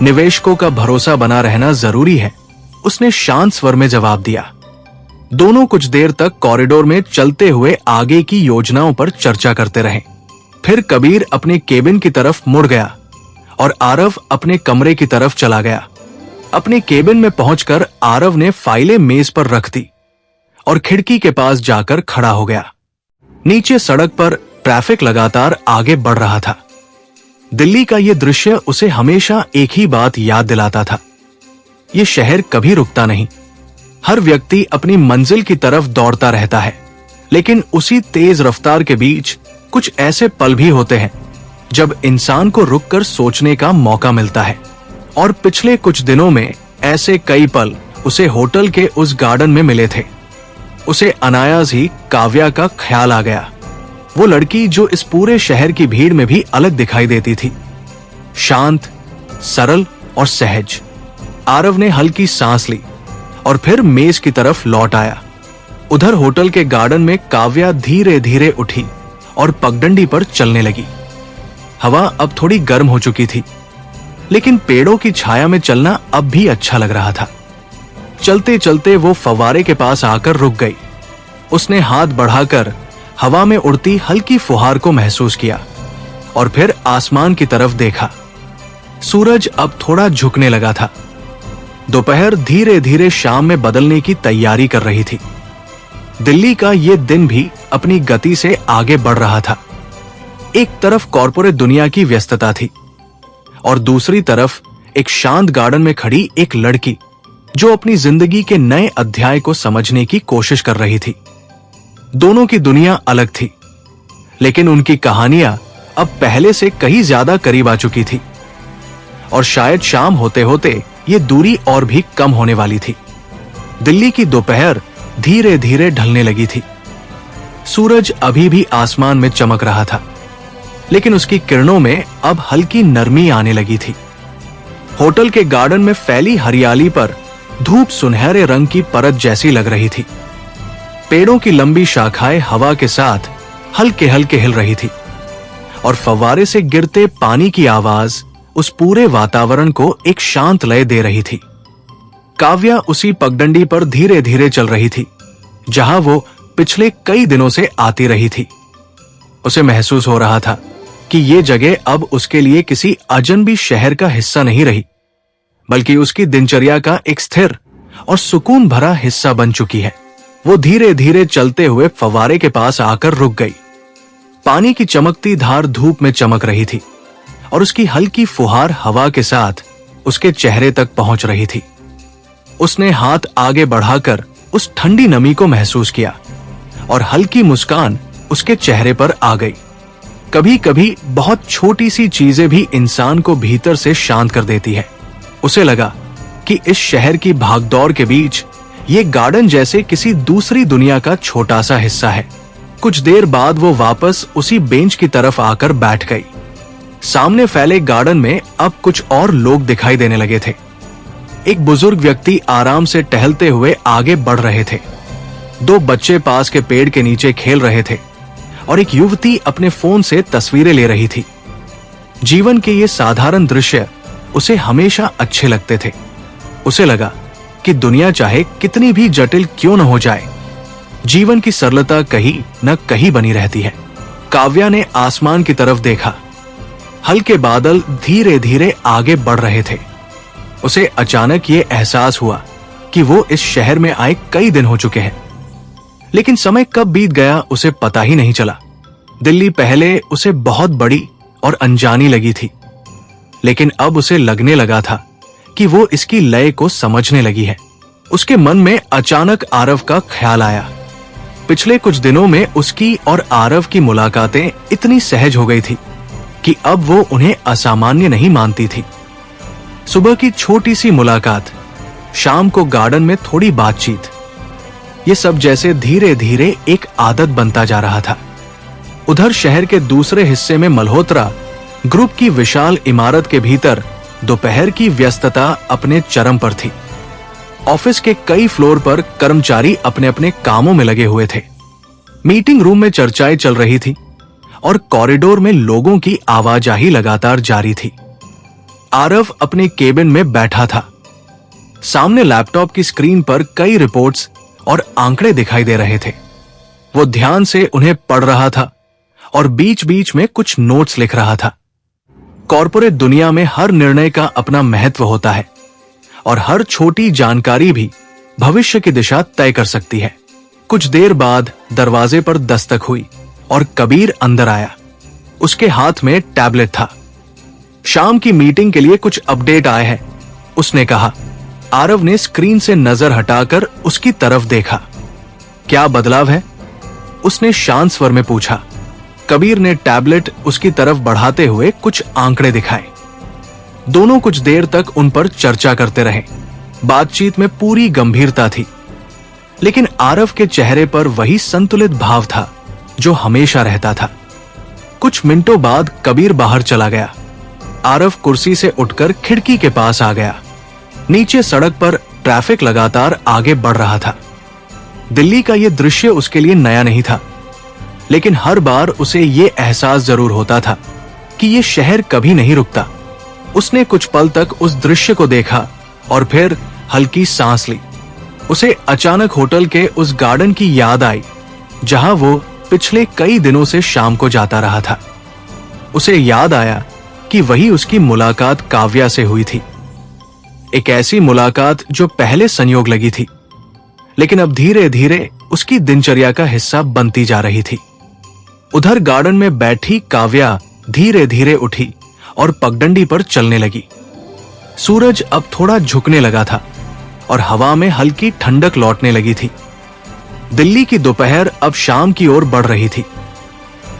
[SPEAKER 1] निवेशकों का भरोसा बना रहना जरूरी है, उसने शांत स्वर में जवाब दिया। दोनों कुछ देर तक कॉरिडोर में चलते हुए आगे की योजनाओं पर चर्चा करते रहे। फिर कबीर अपने केबिन की तरफ मुड़ गया और आरव अपने कमरे की तरफ चला गया। अपने केबिन में पहुंचकर आरव ने फाइलें मेज पर रख दी और खिड़की के पास जाकर खड़ा हो गया। नीचे सड़क पर ट्रैफिक लगातार आगे बढ़ रहा था। दिल्ली का यह दृश्य उसे हमेशा एक ही बात याद दिलाता था, ये शहर कभी रुकता नहीं। हर व्यक्ति अपनी मंजिल की तरफ दौड़ता रहता है, लेकिन उसी तेज रफ्तार के बीच कुछ ऐसे पल भी होते हैं जब इंसान को रुककर सोचने का मौका मिलता है। और पिछले कुछ दिनों में ऐसे कई पल उसे होटल के उस गार्डन में मिले थे। उसे अनायास ही काव्या का ख्याल आ गया। वो लड़की जो इस पूरे शहर की भीड़ में भी अलग दिखाई देती थी, शांत, सरल और सहज। आरव ने हल्की सांस ली और फिर मेज की तरफ लौट आया। उधर होटल के गार्डन में काव्या धीरे धीरे उठी और पगडंडी पर चलने लगी। हवा अब थोड़ी गर्म हो चुकी थी, लेकिन पेड़ों की छाया में चलना अब भी अच्छा लग रहा था। चलते चलते वो फव्वारे के पास आकर रुक गई। उसने हाथ बढ़ाकर हवा में उड़ती हल्की फुहार को महसूस किया और फिर आसमान की तरफ देखा। सूरज अब थोड़ा झुकने लगा था। दोपहर धीरे धीरे शाम में बदलने की तैयारी कर रही थी। दिल्ली का ये दिन भी अपनी गति से आगे बढ़ रहा था। एक तरफ कॉर्पोरेट दुनिया की व्यस्तता थी और दूसरी तरफ एक शांत गार्डन में खड़ी एक लड़की जो अपनी जिंदगी के नए अध्याय को समझने की कोशिश कर रही थी। दोनों की दुनिया अलग थी, लेकिन उनकी कहानियां अब पहले से कहीं ज्यादा करीब आ चुकी थी और शायद शाम होते होते ये दूरी और भी कम होने वाली थी। दिल्ली की दोपहर धीरे धीरे ढलने लगी थी। सूरज अभी भी आसमान में चमक रहा था, लेकिन उसकी किरणों में अब हल्की नरमी आने लगी थी। होटल के गार्डन में फैली हरियाली पर धूप सुनहरे रंग की परत जैसी लग रही थी। पेड़ों की लंबी शाखाएं हवा के साथ हल्के हल्के हिल रही थी और फव्वारे से गिरते पानी की आवाज उस पूरे वातावरण को एक शांत लय दे रही थी। काव्या उसी पगडंडी पर धीरे धीरे चल रही थी जहां वो पिछले कई दिनों से आती रही थी। उसे महसूस हो रहा था कि ये जगह अब उसके लिए किसी अजनबी शहर का हिस्सा नहीं रही, बल्कि उसकी दिनचर्या का एक स्थिर और सुकून भरा हिस्सा बन चुकी है। वो धीरे धीरे चलते हुए फव्वारे के पास आकर रुक गई। पानी की चमकती धार धूप में चमक रही थी और उसकी हल्की फुहार हवा के साथ उसके चेहरे तक पहुंच रही थी। उसने हाथ आगे बढ़ाकर उस ठंडी नमी को महसूस किया और हल्की मुस्कान उसके चेहरे पर आ गई। कभी कभी बहुत छोटी सी चीजें भी इंसान को भीतर से शांत कर देती है। उसे लगा कि इस शहर की भागदौड़ के बीच ये गार्डन जैसे किसी दूसरी दुनिया का छोटा सा हिस्सा है। कुछ देर बाद वो वापस उसी बेंच की तरफ आकर बैठ गई। सामने फैले गार्डन में अब कुछ और लोग दिखाई देने लगे थे। एक बुजुर्ग व्यक्ति आराम से टहलते हुए आगे बढ़ रहे थे। दो बच्चे पास के पेड़ के नीचे खेल रहे थे और एक युवती अपने फोन से तस्वीरें ले रही थी। जीवन के ये साधारण दृश्य उसे हमेशा अच्छे लगते थे। उसे लगा कि दुनिया चाहे कितनी भी जटिल क्यों न हो जाए, जीवन की सरलता कहीं न कहीं बनी रहती है। काव्या ने आसमान की तरफ देखा। हल्के बादल धीरे धीरे आगे बढ़ रहे थे। उसे अचानक ये एहसास हुआ कि वो इस शहर में आए कई दिन हो चुके हैं, लेकिन समय कब बीत गया उसे पता ही नहीं चला। दिल्ली पहले उसे बहुत बड़ी और अनजानी लगी थी, लेकिन अब उसे लगने लगा था कि वो इसकी लय को समझने लगी है। उसके मन में अचानक आरव का ख्याल आया। पिछले कुछ दिनों में उसकी और आरव की मुलाकातें इतनी सहज हो गई थी कि अब वो उन्हें असामान्य नहीं मानती थी। सुबह की छोटी सी मुलाकात, शाम को गार्डन में थोड़ी बातचीत, ये सब जैसे धीरे धीरे एक आदत बनता जा रहा था। उधर शहर के दूसरे हिस्से में मल्होत्रा ग्रुप की विशाल इमारत के भीतर दोपहर की व्यस्तता अपने चरम पर थी। ऑफिस के कई फ्लोर पर कर्मचारी अपने अपने कामों में लगे हुए थे। मीटिंग रूम में चर्चाएं चल रही थी और कॉरिडोर में लोगों की आवाजाही लगातार जारी थी। आरव अपने केबिन में बैठा था। सामने लैपटॉप की स्क्रीन पर कई रिपोर्ट्स और आंकड़े दिखाई दे रहे थे। वो ध्यान से उन्हें पढ़ रहा था और बीच बीच में कुछ नोट्स लिख रहा था। कॉर्पोरेट दुनिया में हर निर्णय का अपना महत्व होता है और हर छोटी जानकारी भी भविष्य की दिशा तय कर सकती है। कुछ देर बाद दरवाजे पर दस्तक हुई और कबीर अंदर आया। उसके हाथ में टैबलेट था। शाम की मीटिंग के लिए कुछ अपडेट आए हैं, उसने कहा। आरव ने स्क्रीन से नजर हटाकर उसकी तरफ देखा। क्या बदलाव है? उसने शांत स्वर में पूछा। कबीर ने टैबलेट उसकी तरफ बढ़ाते हुए कुछ आंकड़े दिखाए। दोनों कुछ देर तक उन पर चर्चा करते रहे। बातचीत में पूरी गंभीरता थी, लेकिन आरव के चेहरे पर वही संतुलित भाव था जो हमेशा रहता था। कुछ मिनटों बाद कबीर बाहर चला गया। आरव कुर्सी से उठकर खिड़की के पास आ गया। नीचे सड़क पर ट्रैफिक लगातार आगे बढ़ रहा था। दिल्ली का यह दृश्य उसके लिए नया नहीं था, लेकिन हर बार उसे ये एहसास जरूर होता था कि ये शहर कभी नहीं रुकता। उसने कुछ पल तक उस दृश्य को देखा और फिर हल्की सांस ली। उसे अचानक होटल के उस गार्डन की याद आई जहां वो पिछले कई दिनों से शाम को जाता रहा था। उसे याद आया कि वही उसकी मुलाकात काव्या से हुई थी। एक ऐसी मुलाकात जो पहले संयोग लगी थी, लेकिन अब धीरे धीरे उसकी दिनचर्या का हिस्सा बनती जा रही थी। उधर गार्डन में बैठी काव्या धीरे धीरे उठी और पगडंडी पर चलने लगी। सूरज अब थोड़ा झुकने लगा था और हवा में हल्की ठंडक लौटने लगी थी। दिल्ली की दोपहर अब शाम की ओर बढ़ रही थी।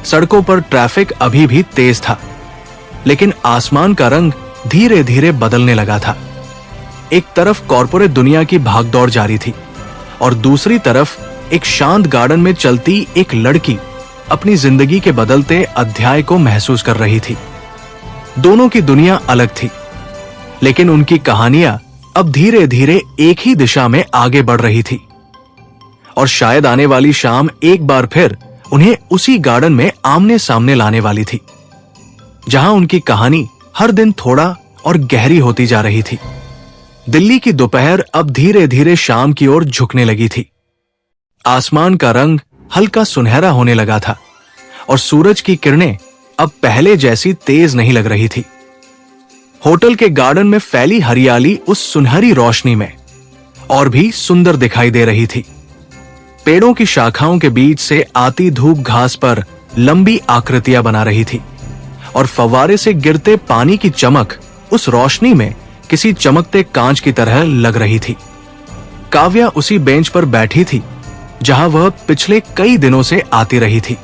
[SPEAKER 1] सड़कों पर ट्रैफिक अभी भी तेज था, लेकिन आसमान का रंग धीरे धीरे बदलने लगा था। एक तरफ कॉर्पोरेट दुनिया की भागदौड़ जारी थी और दूसरी तरफ एक शांत गार्डन में चलती एक लड़की अपनी जिंदगी के बदलते अध्याय को महसूस कर रही थी। दोनों की दुनिया अलग थी, लेकिन उनकी कहानियां अब धीरे धीरे एक ही दिशा में आगे बढ़ रही थी। और शायद आने वाली शाम एक बार फिर उन्हें उसी गार्डन में आमने सामने लाने वाली थी, जहां उनकी कहानी हर दिन थोड़ा और गहरी होती जा रही थी। दिल्ली की दोपहर अब धीरे धीरे शाम की ओर झुकने लगी थी। आसमान का रंग हल्का सुनहरा होने लगा था और सूरज की किरणें अब पहले जैसी तेज नहीं लग रही थी। होटल के गार्डन में फैली हरियाली उस सुनहरी रोशनी में और भी सुंदर दिखाई दे रही थी। पेड़ों की शाखाओं के बीच से आती धूप घास पर लंबी आकृतियां बना रही थी और फव्वारे से गिरते पानी की चमक उस रोशनी में किसी चमकते कांच की तरह लग रही थी। काव्या उसी बेंच पर बैठी थी जहां वह पिछले कई दिनों से आती रही थी।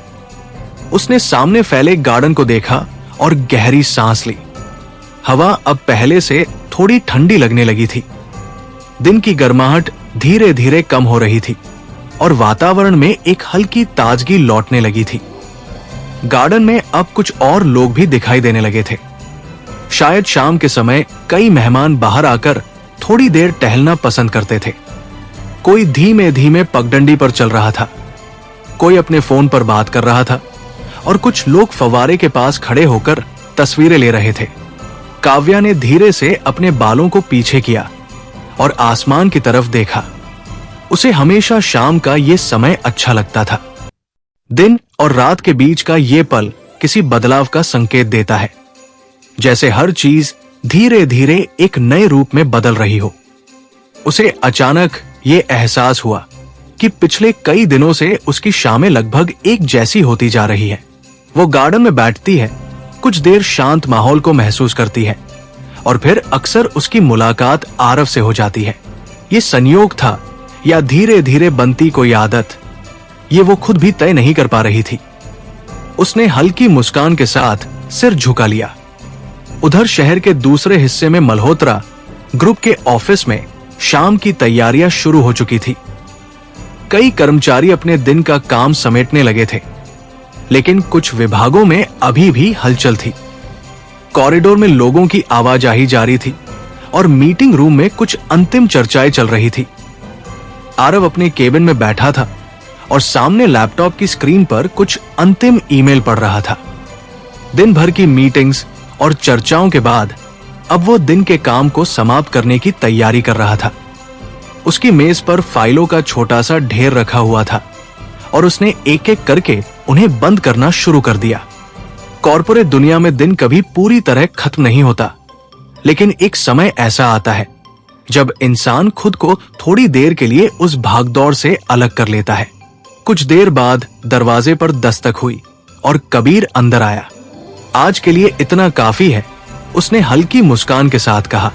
[SPEAKER 1] उसने सामने फैले गार्डन को देखा और गहरी सांस ली। हवा अब पहले से थोड़ी ठंडी लगने लगी थी। दिन की गर्माहट धीरे धीरे कम हो रही थी और वातावरण में एक हल्की ताजगी लौटने लगी थी। गार्डन में अब कुछ और लोग भी दिखाई देने लगे थे। शायद शाम के समय कई मेहमान बाहर आकर थोड़ी देर टहलना पसंद करते थे। कोई धीमे धीमे पगडंडी पर चल रहा था, कोई अपने फोन पर बात कर रहा था और कुछ लोग फव्वारे के पास खड़े होकर तस्वीरें ले रहे थे। काव्या ने धीरे से अपने बालों को पीछे किया और आसमान की तरफ देखा। उसे हमेशा शाम का ये समय अच्छा लगता था। दिन और रात के बीच का ये पल किसी बदलाव का संकेत देता है, जैसे हर चीज धीरे धीरे एक नए रूप में बदल रही हो। उसे अचानक ये एहसास हुआ कि पिछले कई दिनों से उसकी शामें लगभग एक जैसी होती जा रही है। वो गार्डन में बैठती है, कुछ देर शांत माहौल को महसूस करती है और फिर अक्सर उसकी मुलाकात आरव से हो जाती है। ये संयोग था या धीरे धीरे बनती कोई आदत, ये वो खुद भी तय नहीं कर पा रही थी। उसने हल्की मुस्कान के साथ सिर झुका लिया। उधर शहर के दूसरे हिस्से में मल्होत्रा ग्रुप के ऑफिस में शाम की तैयारियां शुरू हो चुकी थी। कई कर्मचारी अपने दिन का काम समेटने लगे थे, लेकिन कुछ विभागों में अभी भी हलचल थी। कॉरिडोर में लोगों की आवाजाही जारी थी और मीटिंग रूम में कुछ अंतिम चर्चाएं चल रही थी। आरव अपने केबिन में बैठा था और सामने लैपटॉप की स्क्रीन पर कुछ अंतिम ईमेल पढ़ रहा था। दिन भर की मीटिंग्स और चर्चाओं के बाद अब वो दिन के काम को समाप्त करने की तैयारी कर रहा था। उसकी मेज पर फाइलों का छोटा सा ढेर रखा हुआ था और उसने एक एक करके उन्हें बंद करना शुरू कर दिया। कॉर्पोरेट दुनिया में दिन कभी पूरी तरह खत्म नहीं होता, लेकिन एक समय ऐसा आता है जब इंसान खुद को थोड़ी देर के लिए उस भागदौड़ से अलग कर लेता है। कुछ देर बाद दरवाजे पर दस्तक हुई और कबीर अंदर आया। आज के लिए इतना काफी है, उसने हल्की मुस्कान के साथ कहा।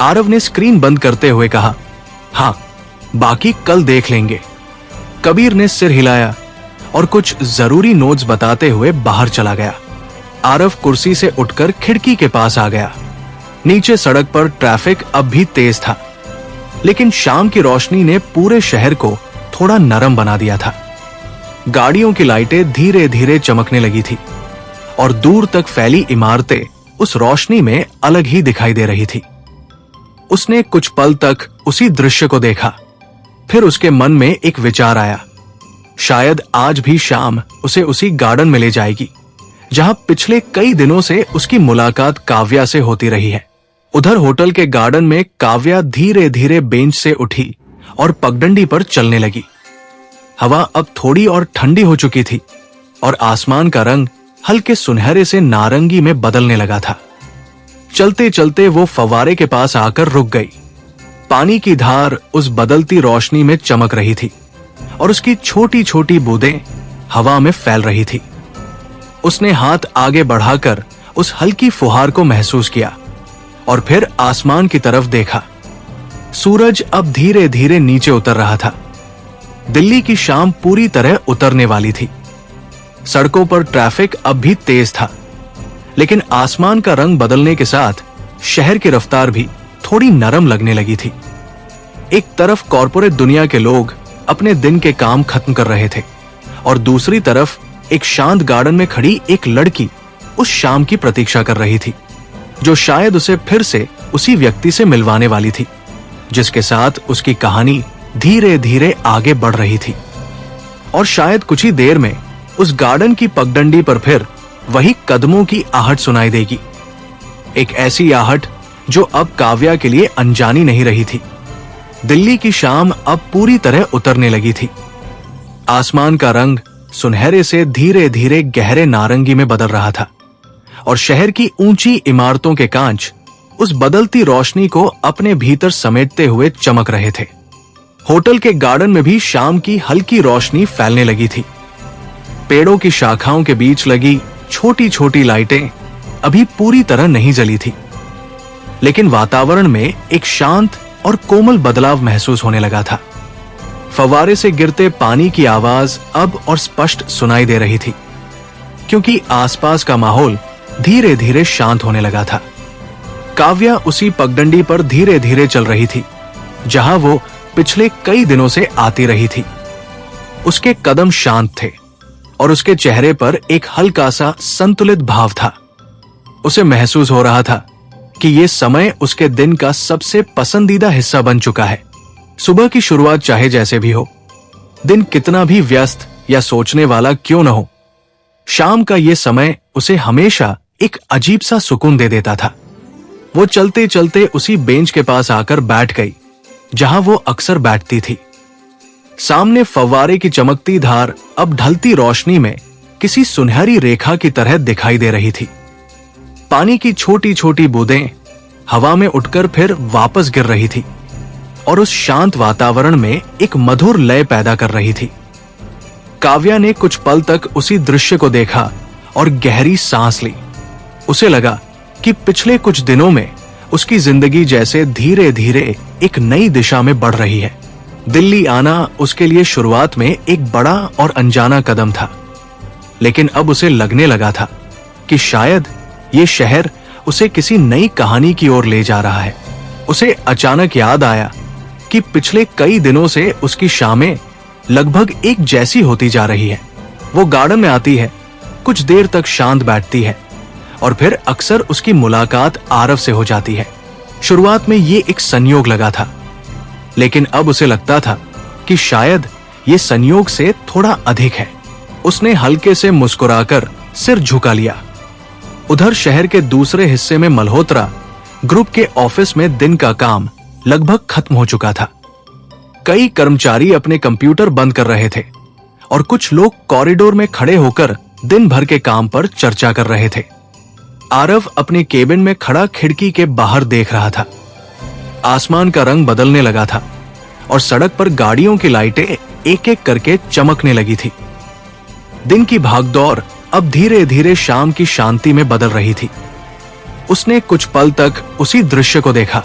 [SPEAKER 1] आरव ने स्क्रीन बंद करते हुए कहा, हाँ, बाकी कल देख लेंगे। कबीर ने सिर हिलाया और कुछ जरूरी नोट्स बताते हुए बाहर चला गया। आरव कुर्सी से उठकर खिड़की के पास आ गया। नीचे सड़क पर ट्रैफिक अब भी तेज था, लेकिन शाम की रोशनी ने पूरे शहर को थोड़ा नरम बना दिया था। गाड़ियों की लाइटें धीरे धीरे चमकने लगी थी और दूर तक फैली इमारतें उस रोशनी में अलग ही दिखाई दे रही थी। उसने कुछ पल तक उसी दृश्य को देखा, फिर उसके मन में एक विचार आया। शायद आज भी शाम उसे उसी गार्डन में ले जाएगी जहां पिछले कई दिनों से उसकी मुलाकात काव्या से होती रही है। उधर होटल के गार्डन में काव्या धीरे धीरे बेंच से उठी और पगडंडी पर चलने लगी। हवा अब थोड़ी और ठंडी हो चुकी थी और आसमान का रंग हल्के सुनहरे से नारंगी में बदलने लगा था। चलते चलते वो फव्वारे के पास आकर रुक गई। पानी की धार उस बदलती रोशनी में चमक रही थी और उसकी छोटी छोटी बूंदें हवा में फैल रही थी। उसने हाथ आगे बढ़ाकर उस हल्की फुहार को महसूस किया और फिर आसमान की तरफ देखा। सूरज अब धीरे धीरे नीचे उतर रहा था। दिल्ली की शाम पूरी तरह उतरने वाली थी। सड़कों पर ट्रैफिक अब भी तेज था, लेकिन आसमान का रंग बदलने के साथ शहर की रफ्तार भी थोड़ी नरम लगने लगी थी। एक तरफ कॉरपोरेट दुनिया के लोग अपने दिन के काम खत्म कर रहे थे और दूसरी तरफ एक शांत गार्डन में खड़ी एक लड़की उस शाम की प्रतीक्षा कर रही थी, जो शायद उसे फिर से उसी व्यक्ति से मिलवाने वाली थी, जिसके साथ उसकी कहानी धीरे धीरे आगे बढ़ रही थी। और शायद कुछ ही देर में उस गार्डन की पगडंडी पर फिर वही कदमों की आहट सुनाई देगी। एक ऐसी आहट जो अब काव्या के लिए अनजानी नहीं रही थी। दिल्ली की शाम अब पूरी तरह उतरने लगी थी। आसमान का रंग सुनहरे से धीरे धीरे गहरे नारंगी में बदल रहा था और शहर की ऊंची इमारतों के कांच उस बदलती रोशनी को अपने भीतर समेटते हुए चमक रहे थे। होटल के गार्डन में भी शाम की हल्की रोशनी फैलने लगी थी। पेड़ों की शाखाओं के बीच लगी छोटी छोटी लाइटें अभी पूरी तरह नहीं जली थी, लेकिन वातावरण में एक शांत और कोमल बदलाव महसूस होने लगा था। फव्वारे से गिरते पानी की आवाज अब और स्पष्ट सुनाई दे रही थी, क्योंकि आसपास का माहौल धीरे धीरे शांत होने लगा था। काव्या उसी पगडंडी पर धीरे धीरे चल रही थी जहां वो पिछले कई दिनों से आती रही थी। उसके कदम शांत थे और उसके चेहरे पर एक हल्का सा संतुलित भाव था। उसे महसूस हो रहा था कि ये समय उसके दिन का सबसे पसंदीदा हिस्सा बन चुका है। सुबह की शुरुआत चाहे जैसे भी हो, दिन कितना भी व्यस्त या सोचने वाला क्यों न हो, शाम का ये समय उसे हमेशा एक अजीब सा सुकून दे देता था। वो चलते चलते उसी बेंच के पास आकर बैठ गई जहां वो अक्सर बैठती थी। सामने फव्वारे की चमकती धार अब ढलती रोशनी में किसी सुनहरी रेखा की तरह दिखाई दे रही थी। पानी की छोटी छोटी बूंदें हवा में उठकर फिर वापस गिर रही थी और उस शांत वातावरण में एक मधुर लय पैदा कर रही थी। काव्या ने कुछ पल तक उसी दृश्य को देखा और गहरी सांस ली। उसे लगा कि पिछले कुछ दिनों में उसकी जिंदगी जैसे धीरे धीरे एक नई दिशा में बढ़ रही है। दिल्ली आना उसके लिए शुरुआत में एक बड़ा और अनजाना कदम था, लेकिन अब उसे लगने लगा था कि शायद ये शहर उसे किसी नई कहानी की ओर ले जा रहा है। उसे अचानक याद आया कि पिछले कई दिनों से उसकी शामें लगभग एक जैसी होती जा रही है। वो गार्डन में आती है, कुछ देर तक शांत बैठती है और फिर अक्सर उसकी मुलाकात आरव से हो जाती है। शुरुआत में ये एक संयोग लगा था, लेकिन अब उसे लगता था कि शायद ये संयोग से थोड़ा अधिक है। उसने हल्के से मुस्कुराकर सिर झुका लिया। उधर शहर के दूसरे हिस्से में मल्होत्रा ग्रुप के ऑफिस में दिन का काम लगभग खत्म हो चुका था। कई कर्मचारी अपने कंप्यूटर बंद कर रहे थे और कुछ लोग कॉरिडोर में खड़े होकर दिन भर के काम पर चर्चा कर रहे थे। आरव अपने केबिन में खड़ा खिड़की के बाहर देख रहा था। आसमान का रंग बदलने लगा था और सड़क पर गाड़ियों की लाइटें एक एक करके चमकने लगी थी। दिन की भागदौड़ अब धीरे धीरे शाम की शांति में बदल रही थी। उसने कुछ पल तक उसी दृश्य को देखा,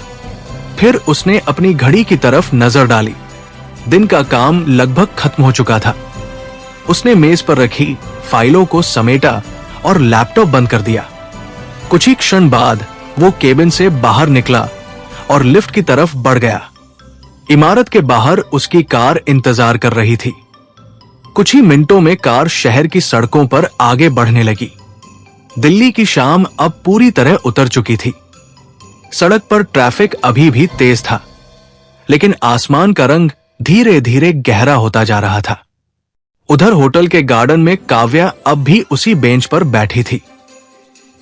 [SPEAKER 1] फिर उसने अपनी घड़ी की तरफ नजर डाली। दिन का काम लगभग खत्म हो चुका था। उसने मेज पर रखी फाइलों को समेटा और लैपटॉप बंद कर दिया। कुछ ही क्षण बाद वो केबिन से बाहर निकला और लिफ्ट की तरफ बढ़ गया। इमारत के बाहर उसकी कार इंतजार कर रही थी। कुछ ही मिनटों में कार शहर की सड़कों पर आगे बढ़ने लगी। दिल्ली की शाम अब पूरी तरह उतर चुकी थी। सड़क पर ट्रैफिक अभी भी तेज था, लेकिन आसमान का रंग धीरे धीरे गहरा होता जा रहा था। उधर होटल के गार्डन में काव्या अब भी उसी बेंच पर बैठी थी।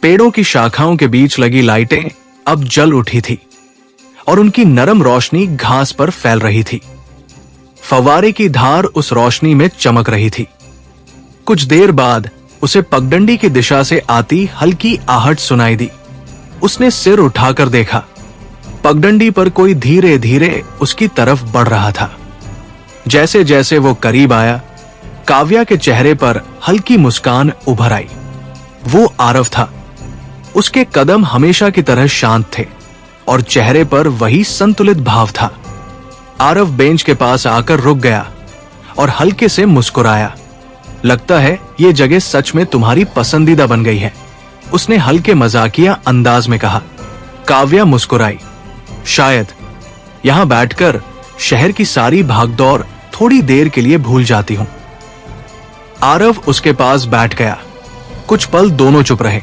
[SPEAKER 1] पेड़ों की शाखाओं के बीच लगी लाइटें अब जल उठी थी और उनकी नरम रोशनी घास पर फैल रही थी। फव्वारे की धार उस रोशनी में चमक रही थी। कुछ देर बाद उसे पगडंडी की दिशा से आती हल्की आहट सुनाई दी। उसने सिर उठाकर देखा। पगडंडी पर कोई धीरे धीरे उसकी तरफ बढ़ रहा था। जैसे जैसे वो करीब आया, काव्या के चेहरे पर हल्की मुस्कान उभर आई। वो आरव था। उसके कदम हमेशा की तरह शांत थे और चेहरे पर वही संतुलित भाव था। आरव बेंच के पास आकर रुक गया और हल्के से मुस्कुराया। लगता है ये जगह सच में तुम्हारी पसंदीदा बन गई है, उसने हल्के मजाकिया अंदाज में कहा। काव्या मुस्कुराई। शायद यहां बैठकर शहर की सारी भागदौड़ थोड़ी देर के लिए भूल जाती हूं। आरव उसके पास बैठ गया। कुछ पल दोनों चुप रहे।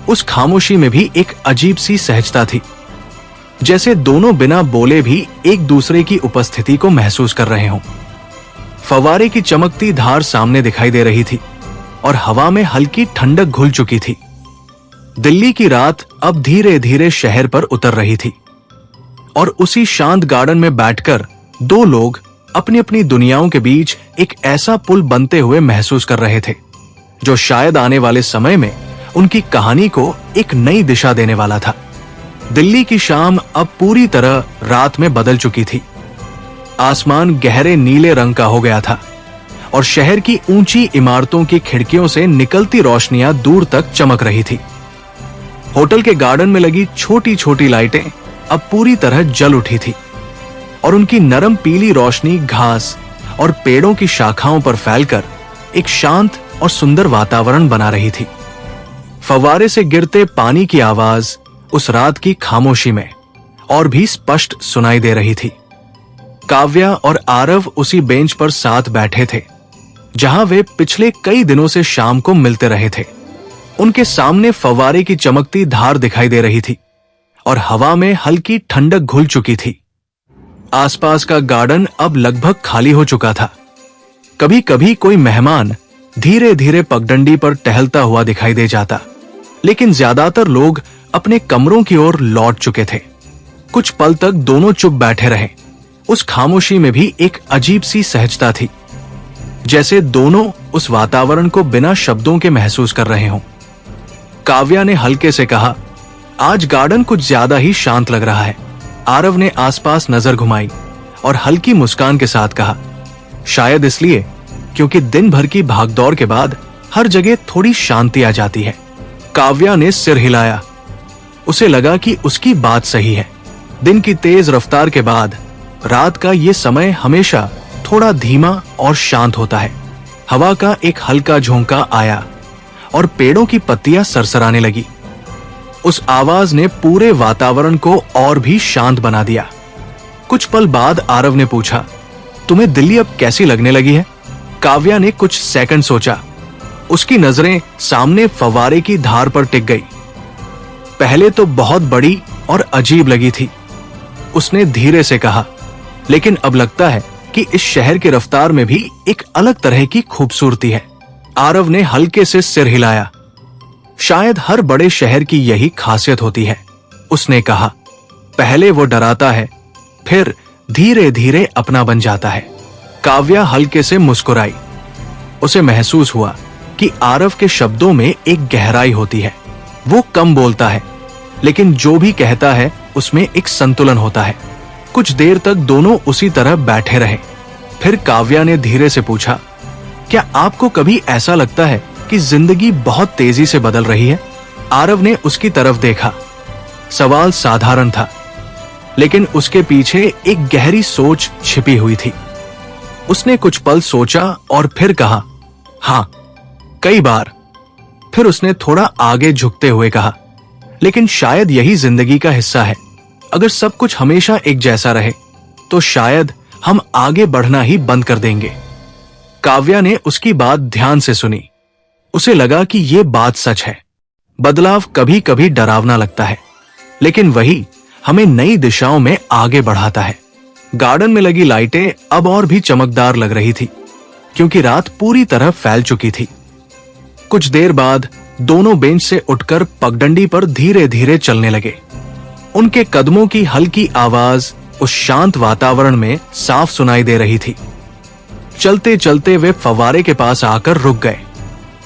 [SPEAKER 1] उस खामोशी में भी एक अजीब सी सहजता थी, जैसे दोनों बिना बोले भी एक दूसरे की उपस्थिति को महसूस कर रहे हों। फव्वारे की चमकती धार सामने दिखाई दे रही थी और हवा में हल्की ठंडक घुल चुकी थी। दिल्ली की रात अब धीरे धीरे शहर पर उतर रही थी और उसी शांत गार्डन में बैठकर दो लोग अपनी अपनी दुनियाओं के बीच एक ऐसा पुल बनते हुए महसूस कर रहे थे, जो शायद आने वाले समय में उनकी कहानी को एक नई दिशा देने वाला था। दिल्ली की शाम अब पूरी तरह रात में बदल चुकी थी। आसमान गहरे नीले रंग का हो गया था और शहर की ऊंची इमारतों की खिड़कियों से निकलती रोशनियां दूर तक चमक रही थी। होटल के गार्डन में लगी छोटी छोटी लाइटें अब पूरी तरह जल उठी थी और उनकी नरम पीली रोशनी घास और पेड़ों की शाखाओं पर फैलकर एक शांत और सुंदर वातावरण बना रही थी। फव्वारे से गिरते पानी की आवाज उस रात की खामोशी में और भी स्पष्ट सुनाई दे रही थी। काव्या और आरव उसी बेंच पर साथ बैठे थे जहां वे पिछले कई दिनों से शाम को मिलते रहे थे। उनके सामने फव्वारे की चमकती धार दिखाई दे रही थी और हवा में हल्की ठंडक घुल चुकी थी। आसपास का गार्डन अब लगभग खाली हो चुका था। कभी कभी कोई मेहमान धीरे धीरे पगडंडी पर टहलता हुआ दिखाई दे जाता, लेकिन ज्यादातर लोग अपने कमरों की ओर लौट चुके थे। कुछ पल तक दोनों चुप बैठे रहे। उस खामोशी में भी एक अजीब सी सहजता थी, जैसे दोनों उस वातावरण को बिना शब्दों के महसूस कर रहे हों। काव्या ने हल्के से कहा, आज गार्डन कुछ ज्यादा ही शांत लग रहा है। आरव ने आसपास नजर घुमाई और हल्की मुस्कान के साथ कहा, शायद इसलिए क्योंकि दिन भर की भागदौड़ के बाद हर जगह थोड़ी शांति आ जाती है। काव्या ने सिर हिलाया। उसे लगा कि उसकी बात सही है। दिन की तेज रफ्तार के बाद रात का ये समय हमेशा थोड़ा धीमा और शांत होता है। हवा का एक हल्का झोंका आया और पेड़ों की पत्तियां सरसराने लगी। उस आवाज ने पूरे वातावरण को और भी शांत बना दिया। कुछ पल बाद आरव ने पूछा, तुम्हें दिल्ली अब कैसी लगने लगी है? काव्या ने कुछ सेकंड सोचा। उसकी नजरें सामने फव्वारे की धार पर टिक गई। पहले तो बहुत बड़ी और अजीब लगी थी, उसने धीरे से कहा, लेकिन अब लगता है कि इस शहर की रफ्तार में भी एक अलग तरह की खूबसूरती है। आरव ने हल्के से सिर हिलाया। शायद हर बड़े शहर की यही खासियत होती है, उसने कहा। पहले वो डराता है, फिर धीरे धीरे अपना बन जाता है। काव्या हल्के से मुस्कुराई। उसे महसूस हुआ कि आरव के शब्दों में एक गहराई होती है। वो कम बोलता है, लेकिन जो भी कहता है उसमें एक संतुलन होता है। कुछ देर तक दोनों उसी तरह बैठे रहे। फिर काव्या ने धीरे से पूछा, क्या आपको कभी ऐसा लगता है कि जिंदगी बहुत तेजी से बदल रही है? आरव ने उसकी तरफ देखा। सवाल साधारण था, लेकिन उसके पीछे एक गहरी सोच छिपी हुई थी। उसने कुछ पल सोचा और फिर कहा, हाँ, कई बार। फिर उसने थोड़ा आगे झुकते हुए कहा, लेकिन शायद यही जिंदगी का हिस्सा है। अगर सब कुछ हमेशा एक जैसा रहे तो शायद हम आगे बढ़ना ही बंद कर देंगे। काव्या ने उसकी बात ध्यान से सुनी। उसे लगा कि ये बात सच है। बदलाव कभी कभी डरावना लगता है, लेकिन वही हमें नई दिशाओं में आगे बढ़ाता है। गार्डन में लगी लाइटें अब और भी चमकदार लग रही थी, क्योंकि रात पूरी तरह फैल चुकी थी। कुछ देर बाद दोनों बेंच से उठकर पगडंडी पर धीरे धीरे चलने लगे। उनके कदमों की हल्की आवाज उस शांत वातावरण में साफ सुनाई दे रही थी। चलते चलते वे फव्वारे के पास आकर रुक गए।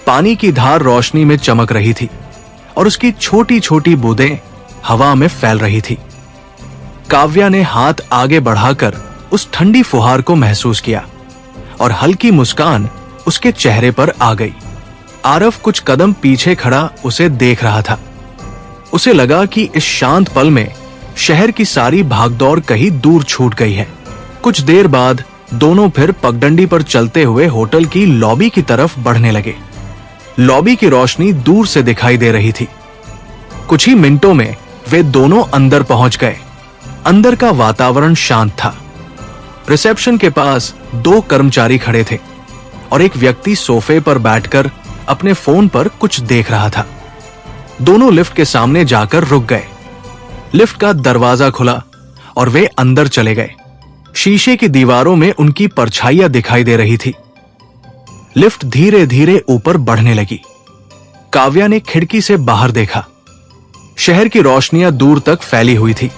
[SPEAKER 1] पानी की धार रोशनी में चमक रही थी और उसकी छोटी छोटी बूंदें हवा में फैल रही थी। काव्या ने हाथ आगे बढ़ाकर उस ठंडी फुहार को महसूस किया और हल्की मुस्कान उसके चेहरे पर आ गई। आरव कुछ कदम पीछे खड़ा उसे देख रहा था। उसे लगा कि इस शांत पल में शहर की सारी भागदौड़ कहीं दूर छूट गई है। कुछ देर बाद दोनों फिर पगडंडी पर चलते हुए होटल की लॉबी की तरफ बढ़ने लगे। लॉबी की रोशनी दूर से दिखाई दे रही थी। कुछ ही मिनटों में वे दोनों अंदर पहुंच गए। अंदर का वातावरण शांत था। रिसेप्शन के पास 2 कर्मचारी खड़े थे और एक व्यक्ति सोफे पर बैठकर अपने फोन पर कुछ देख रहा था। दोनों लिफ्ट के सामने जाकर रुक गए। लिफ्ट का दरवाजा खुला और वे अंदर चले गए। शीशे की दीवारों में उनकी परछाइयां दिखाई दे रही थी। लिफ्ट धीरे धीरे ऊपर बढ़ने लगी। काव्या ने खिड़की से बाहर देखा। शहर की रोशनियां दूर तक फैली हुई थी।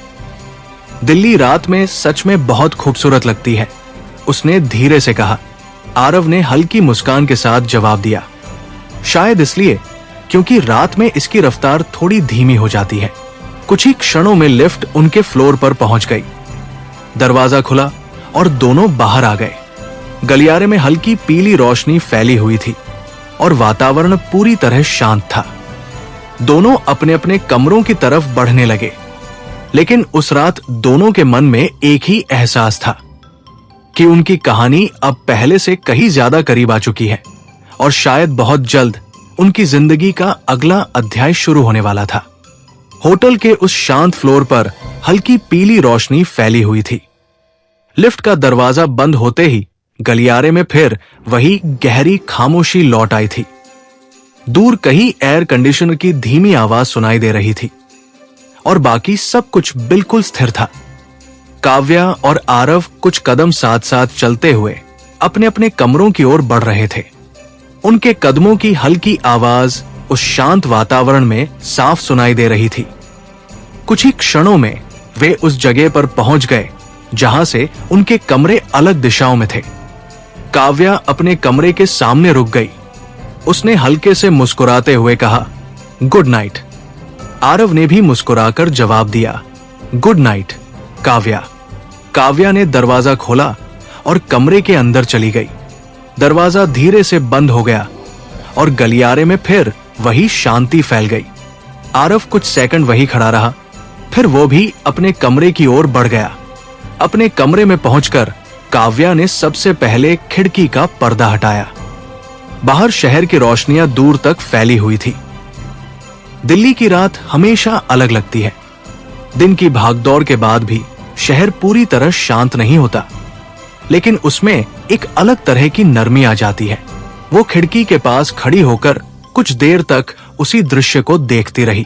[SPEAKER 1] दिल्ली रात में सच में बहुत खूबसूरत लगती है, उसने धीरे से कहा। आरव ने हल्की मुस्कान के साथ जवाब दिया, शायद इसलिए क्योंकि रात में इसकी रफ्तार थोड़ी धीमी हो जाती है। कुछ ही क्षणों में लिफ्ट उनके फ्लोर पर पहुंच गई। दरवाजा खुला और दोनों बाहर आ गए। गलियारे में हल्की पीली रोशनी फैली हुई थी और वातावरण पूरी तरह शांत था। दोनों अपने अपने कमरों की तरफ बढ़ने लगे, लेकिन उस रात दोनों के मन में एक ही एहसास था कि उनकी कहानी अब पहले से कहीं ज्यादा करीब आ चुकी है और शायद बहुत जल्द उनकी जिंदगी का अगला अध्याय शुरू होने वाला था। होटल के उस शांत फ्लोर पर हल्की पीली रोशनी फैली हुई थी। लिफ्ट का दरवाजा बंद होते ही गलियारे में फिर वही गहरी खामोशी लौट आई थी। दूर कहीं एयर कंडीशनर की धीमी आवाज सुनाई दे रही थी और बाकी सब कुछ बिल्कुल स्थिर था। काव्या और आरव कुछ कदम साथ साथ चलते हुए अपने अपने कमरों की ओर बढ़ रहे थे। उनके कदमों की हल्की आवाज उस शांत वातावरण में साफ सुनाई दे रही थी। कुछ ही क्षणों में वे उस जगह पर पहुंच गए जहां से उनके कमरे अलग दिशाओं में थे। काव्या अपने कमरे के सामने रुक गई। उसने हल्के से मुस्कुराते हुए कहा, गुड नाइट। आरव ने भी मुस्कुराकर जवाब दिया, गुड नाइट काव्या। काव्या ने दरवाजा खोला और कमरे के अंदर चली गई। दरवाजा धीरे से बंद हो गया और गलियारे में फिर वही शांति फैल गई। आरव कुछ सेकंड वही खड़ा रहा, फिर वो भी अपने कमरे की ओर बढ़ गया। अपने कमरे में पहुंचकर काव्या ने सबसे पहले खिड़की का पर्दा हटाया। बाहर शहर की रोशनियां दूर तक फैली हुई थी। दिल्ली की रात हमेशा अलग लगती है। दिन की भागदौड़ के बाद भी शहर पूरी तरह शांत नहीं होता, लेकिन उसमें एक अलग तरह की नरमी आ जाती है। वो खिड़की के पास खड़ी होकर कुछ देर तक उसी दृश्य को देखती रही।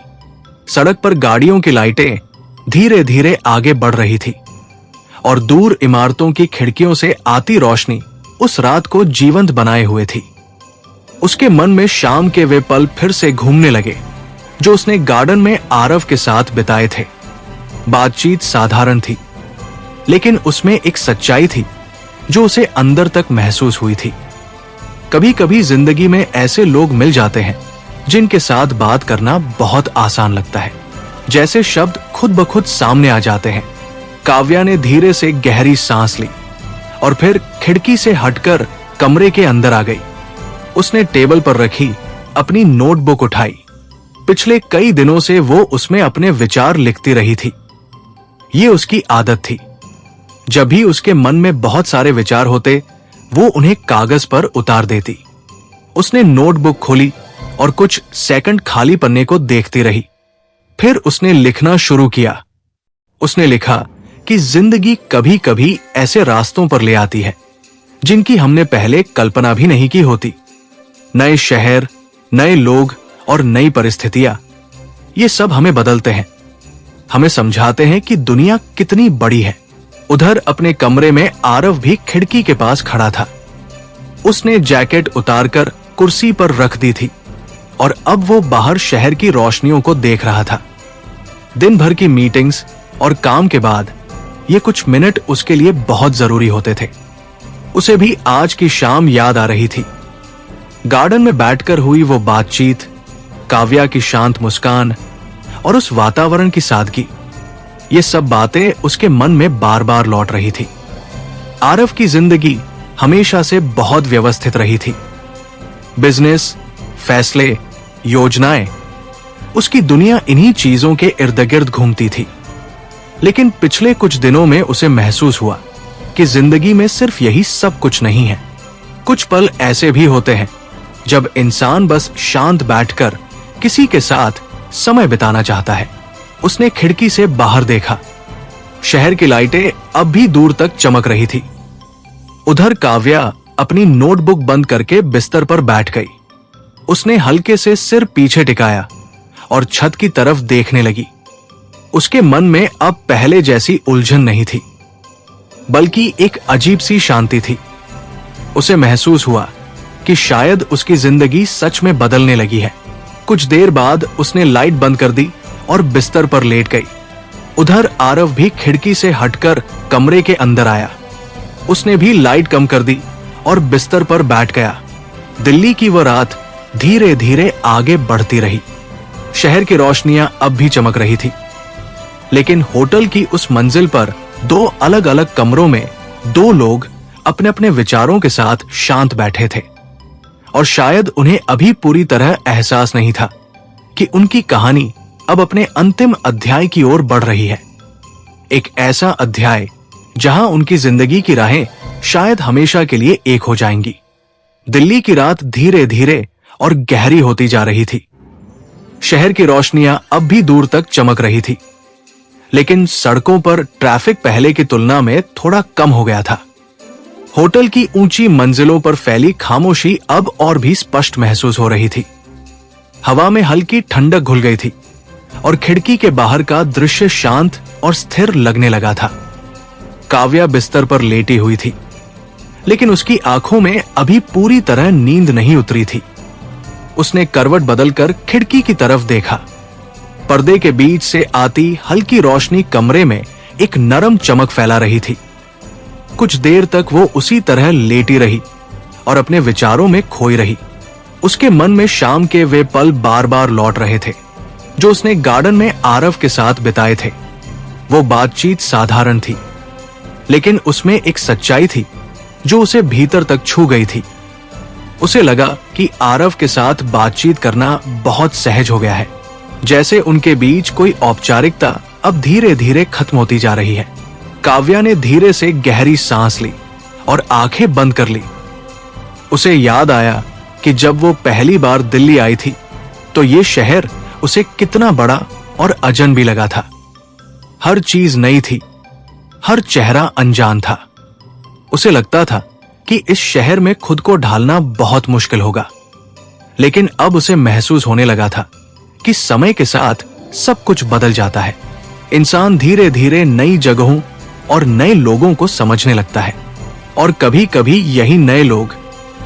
[SPEAKER 1] सड़क पर गाड़ियों की लाइटें धीरे धीरे आगे बढ़ रही थी और दूर इमारतों की खिड़कियों से आती रोशनी उस रात को जीवंत बनाए हुए थी। उसके मन में शाम के वे पल फिर से घूमने लगे जो उसने गार्डन में आरव के साथ बिताए थे। बातचीत साधारण थी, लेकिन उसमें एक सच्चाई थी जो उसे अंदर तक महसूस हुई थी। कभी कभी जिंदगी में ऐसे लोग मिल जाते हैं जिनके साथ बात करना बहुत आसान लगता है, जैसे शब्द खुद ब खुद सामने आ जाते हैं। काव्या ने धीरे से गहरी सांस ली और फिर खिड़की से हटकर कमरे के अंदर आ गई। उसने टेबल पर रखी अपनी नोटबुक उठाई। पिछले कई दिनों से वो उसमें अपने विचार लिखती रही थी। ये उसकी आदत थी। जब भी उसके मन में बहुत सारे विचार होते, वो उन्हें कागज पर उतार देती। उसने नोटबुक खोली और कुछ सेकंड खाली पन्ने को देखती रही। फिर उसने लिखना शुरू किया। उसने लिखा कि जिंदगी कभी कभी ऐसे रास्तों पर ले आती है जिनकी हमने पहले कल्पना भी नहीं की होती। नए शहर, नए लोग और नई परिस्थितियां, ये सब हमें बदलते हैं, हमें समझाते हैं कि दुनिया कितनी बड़ी है। उधर अपने कमरे में आरव भी खिड़की के पास खड़ा था। उसने जैकेट उतारकर कुर्सी पर रख दी थी और अब वो बाहर शहर की रोशनियों को देख रहा था। दिन भर की मीटिंग्स और काम के बाद ये कुछ मिनट उसके लिए बहुत जरूरी होते थे। उसे भी आज की शाम याद आ रही थी। गार्डन में बैठकर हुई वो बातचीत, काव्या की शांत मुस्कान और उस वातावरण की सादगी, ये सब बातें उसके मन में बार बार लौट रही थी। आरव की जिंदगी हमेशा से बहुत व्यवस्थित रही थी। बिजनेस, फैसले, योजनाएं, उसकी दुनिया इन्हीं चीजों के इर्द गिर्द घूमती थी। लेकिन पिछले कुछ दिनों में उसे महसूस हुआ कि जिंदगी में सिर्फ यही सब कुछ नहीं है। कुछ पल ऐसे भी होते हैं जब इंसान बस शांत बैठकर किसी के साथ समय बिताना चाहता है। उसने खिड़की से बाहर देखा। शहर की लाइटें अब भी दूर तक चमक रही थी। उधर काव्या अपनी नोटबुक बंद करके बिस्तर पर बैठ गई। उसने हल्के से सिर पीछे टिकाया और छत की तरफ देखने लगी। उसके मन में अब पहले जैसी उलझन नहीं थी, बल्कि एक अजीब सी शांति थी। उसे महसूस हुआ कि शायद उसकी जिंदगी सच में बदलने लगी है। कुछ देर बाद उसने लाइट बंद कर दी और बिस्तर पर लेट गई। उधर आरव भी खिड़की से हटकर कमरे के अंदर आया। उसने भी लाइट कम कर दी और बिस्तर पर बैठ गया। दिल्ली की वो रात धीरे धीरे आगे बढ़ती रही। शहर की रोशनियां अब भी चमक रही थी, लेकिन होटल की उस मंजिल पर दो अलग अलग कमरों में दो लोग अपने अपने विचारों के साथ शांत बैठे थे। और शायद उन्हें अभी पूरी तरह एहसास नहीं था कि उनकी कहानी अब अपने अंतिम अध्याय की ओर बढ़ रही है। एक ऐसा अध्याय जहां उनकी जिंदगी की राहें शायद हमेशा के लिए एक हो जाएंगी। दिल्ली की रात धीरे धीरे और गहरी होती जा रही थी। शहर की रोशनियां अब भी दूर तक चमक रही थी, लेकिन सड़कों पर ट्रैफिक पहले की तुलना में थोड़ा कम हो गया था। होटल की ऊंची मंजिलों पर फैली खामोशी अब और भी स्पष्ट महसूस हो रही थी। हवा में हल्की ठंडक घुल गई थी और खिड़की के बाहर का दृश्य शांत और स्थिर लगने लगा था। काव्या बिस्तर पर लेटी हुई थी, लेकिन उसकी आंखों में अभी पूरी तरह नींद नहीं उतरी थी। उसने करवट बदलकर खिड़की की तरफ देखा। पर्दे के बीच से आती हल्की रोशनी कमरे में एक नरम चमक फैला रही थी। कुछ देर तक वो उसी तरह लेटी रही और अपने विचारों में खोई रही। उसके मन में शाम के वे पल बार बार लौट रहे थे जो उसने गार्डन में आरव के साथ बिताए थे। वो बातचीत साधारण थी, लेकिन उसमें एक सच्चाई थी जो उसे भीतर तक छू गई थी। उसे लगा कि आरव के साथ बातचीत करना बहुत सहज हो गया है, जैसे उनके बीच कोई औपचारिकता अब धीरे धीरे खत्म होती जा रही है। काव्या ने धीरे से गहरी सांस ली और आंखें बंद कर ली। उसे याद आया कि जब वो पहली बार दिल्ली आई थी तो ये शहर उसे कितना बड़ा और अजनबी लगा था। हर चीज नई थी, हर चेहरा अनजान था। उसे लगता था कि इस शहर में खुद को ढालना बहुत मुश्किल होगा, लेकिन अब उसे महसूस होने लगा था कि समय के साथ सब कुछ बदल जाता है। इंसान धीरे धीरे नई जगहों और नए लोगों को समझने लगता है, और कभी कभी यही नए लोग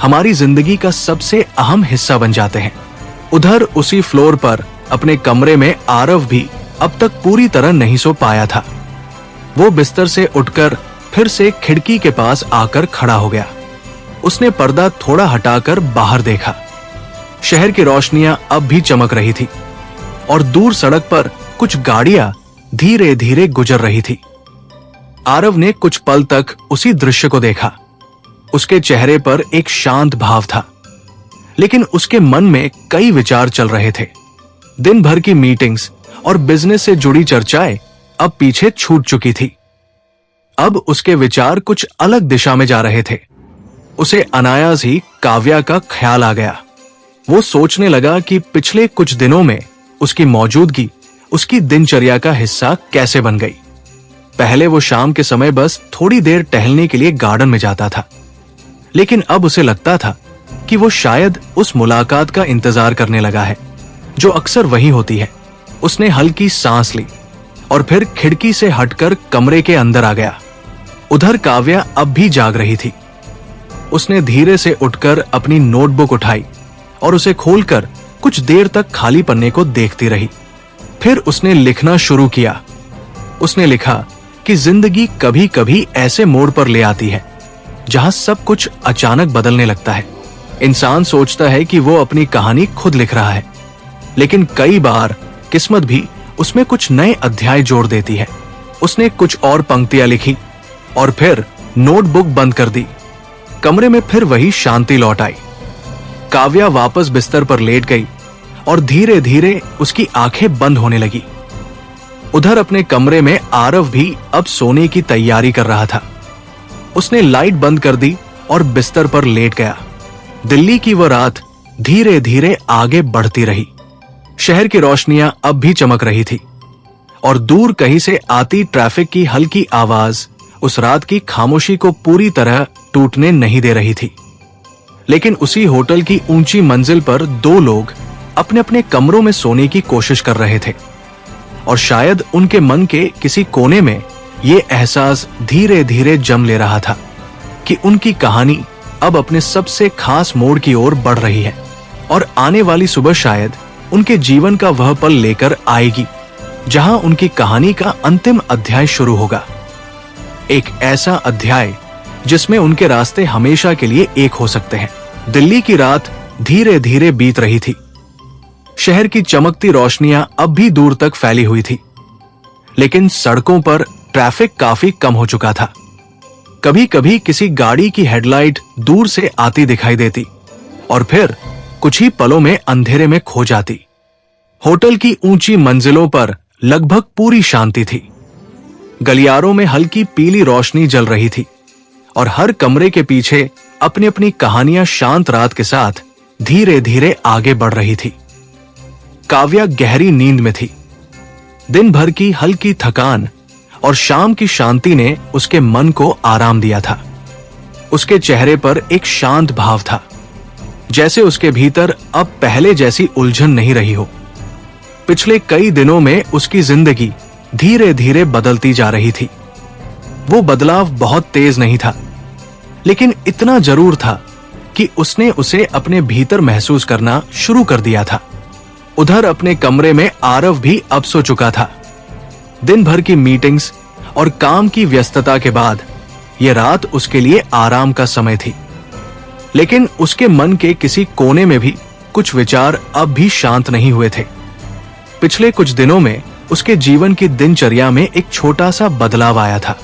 [SPEAKER 1] हमारी जिंदगी का सबसे अहम हिस्सा बन जाते हैं। उधर उसी फ्लोर पर अपने कमरे में आरव भी अब तक पूरी तरह नहीं सो पाया था। वो बिस्तर से उठकर फिर से खिड़की के पास आकर खड़ा हो गया। उसने पर्दा थोड़ा हटाकर बाहर देखा। शहर की रोशनियां अब भी चमक रही थी और दूर सड़क पर कुछ गाड़ियां धीरे धीरे गुजर रही थी। आरव ने कुछ पल तक उसी दृश्य को देखा। उसके चेहरे पर एक शांत भाव था, लेकिन उसके मन में कई विचार चल रहे थे। दिन भर की मीटिंग्स और बिजनेस से जुड़ी चर्चाएं अब पीछे छूट चुकी थी। अब उसके विचार कुछ अलग दिशा में जा रहे थे। उसे अनायास ही काव्या का ख्याल आ गया। वो सोचने लगा कि पिछले कुछ दिनों में उसकी मौजूदगी उसकी दिनचर्या का हिस्सा कैसे बन गई। पहले वो शाम के समय बस थोड़ी देर टहलने के लिए गार्डन में जाता था, लेकिन अब उसे लगता था कि वो शायद उस मुलाकात का इंतजार करने लगा है जो अक्सर वही होती है। उसने हल्की सांस ली और फिर खिड़की से हटकर कमरे के अंदर आ गया। उधर काव्या अब भी जाग रही थी। उसने धीरे से उठकर अपनी नोटबुक उठाई और उसे खोलकर कुछ देर तक खाली पन्ने को देखती रही। फिर उसने लिखना शुरू किया। उसने लिखा कि जिंदगी कभी कभी ऐसे मोड़ पर ले आती है जहां सब कुछ अचानक बदलने लगता है। इंसान सोचता है कि वो अपनी कहानी खुद लिख रहा है, लेकिन कई बार किस्मत भी उसमें कुछ नए अध्याय जोड़ देती है। उसने कुछ और पंक्तियां लिखी और फिर नोटबुक बंद कर दी। कमरे में फिर वही शांति लौट आई। काव्या वापस बिस्तर पर लेट गई और धीरे धीरे उसकी आंखें बंद होने लगी। उधर अपने कमरे में आरव भी अब सोने की तैयारी कर रहा था। उसने लाइट बंद कर दी और बिस्तर पर लेट गया। दिल्ली की वह रात धीरे धीरे आगे बढ़ती रही। शहर की रोशनियां अब भी चमक रही थी और दूर कहीं से आती ट्रैफिक की हल्की आवाज उस रात की खामोशी को पूरी तरह टूटने नहीं दे रही थी। लेकिन उसी होटल की ऊंची मंजिल पर दो लोग अपने अपने कमरों में सोने की कोशिश कर रहे थे और शायद उनके मन के किसी कोने में ये एहसास धीरे धीरे जम ले रहा था कि उनकी कहानी अब अपने सबसे खास मोड़ की ओर बढ़ रही है और आने वाली सुबह शायद उनके जीवन का वह पल लेकर आएगी जहां उनकी कहानी का अंतिम अध्याय शुरू होगा। एक ऐसा अध्याय जिसमें उनके रास्ते हमेशा के लिए एक हो सकते हैं। दिल्ली की रात धीरे धीरे बीत रही थी। शहर की चमकती रोशनियां अब भी दूर तक फैली हुई थी, लेकिन सड़कों पर ट्रैफिक काफी कम हो चुका था। कभी कभी किसी गाड़ी की हेडलाइट दूर से आती दिखाई देती और फिर कुछ ही पलों में अंधेरे में खो जाती। होटल की ऊंची मंजिलों पर लगभग पूरी शांति थी। गलियारों में हल्की पीली रोशनी जल रही थी और हर कमरे के पीछे अपनी अपनी कहानियां शांत रात के साथ धीरे धीरे आगे बढ़ रही थी। काव्या गहरी नींद में थी। दिन भर की हल्की थकान और शाम की शांति ने उसके मन को आराम दिया था। उसके चेहरे पर एक शांत भाव था, जैसे उसके भीतर अब पहले जैसी उलझन नहीं रही हो। पिछले कई दिनों में उसकी जिंदगी धीरे धीरे बदलती जा रही थी। वो बदलाव बहुत तेज नहीं था, लेकिन इतना जरूर था कि उसने उसे अपने भीतर महसूस करना शुरू कर दिया था। उधर अपने कमरे में आरव भी अब सो चुका था। दिन भर की मीटिंग्स और काम की व्यस्तता के बाद यह रात उसके लिए आराम का समय थी, लेकिन उसके मन के किसी कोने में भी कुछ विचार अब भी शांत नहीं हुए थे। पिछले कुछ दिनों में उसके जीवन की दिनचर्या में एक छोटा सा बदलाव आया था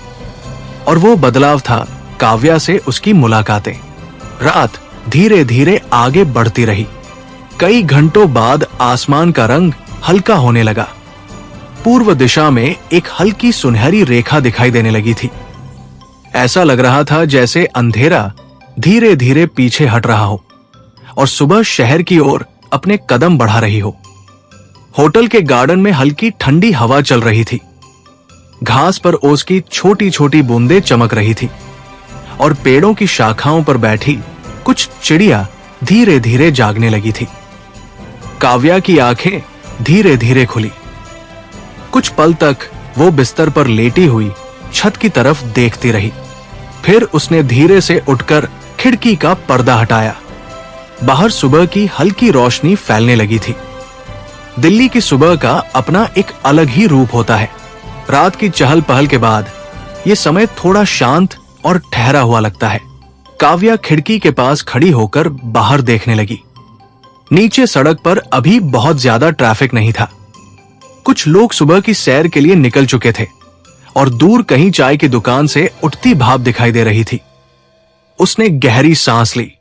[SPEAKER 1] और वो बदलाव था काव्या से उसकी मुलाकातें। रात धीरे धीरे आगे बढ़ती रही। कई घंटों बाद आसमान का रंग हल्का होने लगा। पूर्व दिशा में एक हल्की सुनहरी रेखा दिखाई देने लगी थी। ऐसा लग रहा था जैसे अंधेरा धीरे धीरे पीछे हट रहा हो और सुबह शहर की ओर अपने कदम बढ़ा रही हो। होटल के गार्डन में हल्की ठंडी हवा चल रही थी। घास पर ओस की छोटी छोटी बूंदें चमक रही थी और पेड़ों की शाखाओं पर बैठी कुछ चिड़िया धीरे धीरे जागने लगी थी। काव्या की आंखें धीरे धीरे खुली। कुछ पल तक वो बिस्तर पर लेटी हुई छत की तरफ देखती रही। फिर उसने धीरे से उठकर खिड़की का पर्दा हटाया। बाहर सुबह की हल्की रोशनी फैलने लगी थी। दिल्ली की सुबह का अपना एक अलग ही रूप होता है। रात की चहल पहल के बाद ये समय थोड़ा शांत और ठहरा हुआ लगता है। काव्या खिड़की के पास खड़ी होकर बाहर देखने लगी। नीचे सड़क पर अभी बहुत ज्यादा ट्रैफिक नहीं था। कुछ लोग सुबह की सैर के लिए निकल चुके थे और दूर कहीं चाय की दुकान से उठती भाप दिखाई दे रही थी। उसने गहरी सांस ली।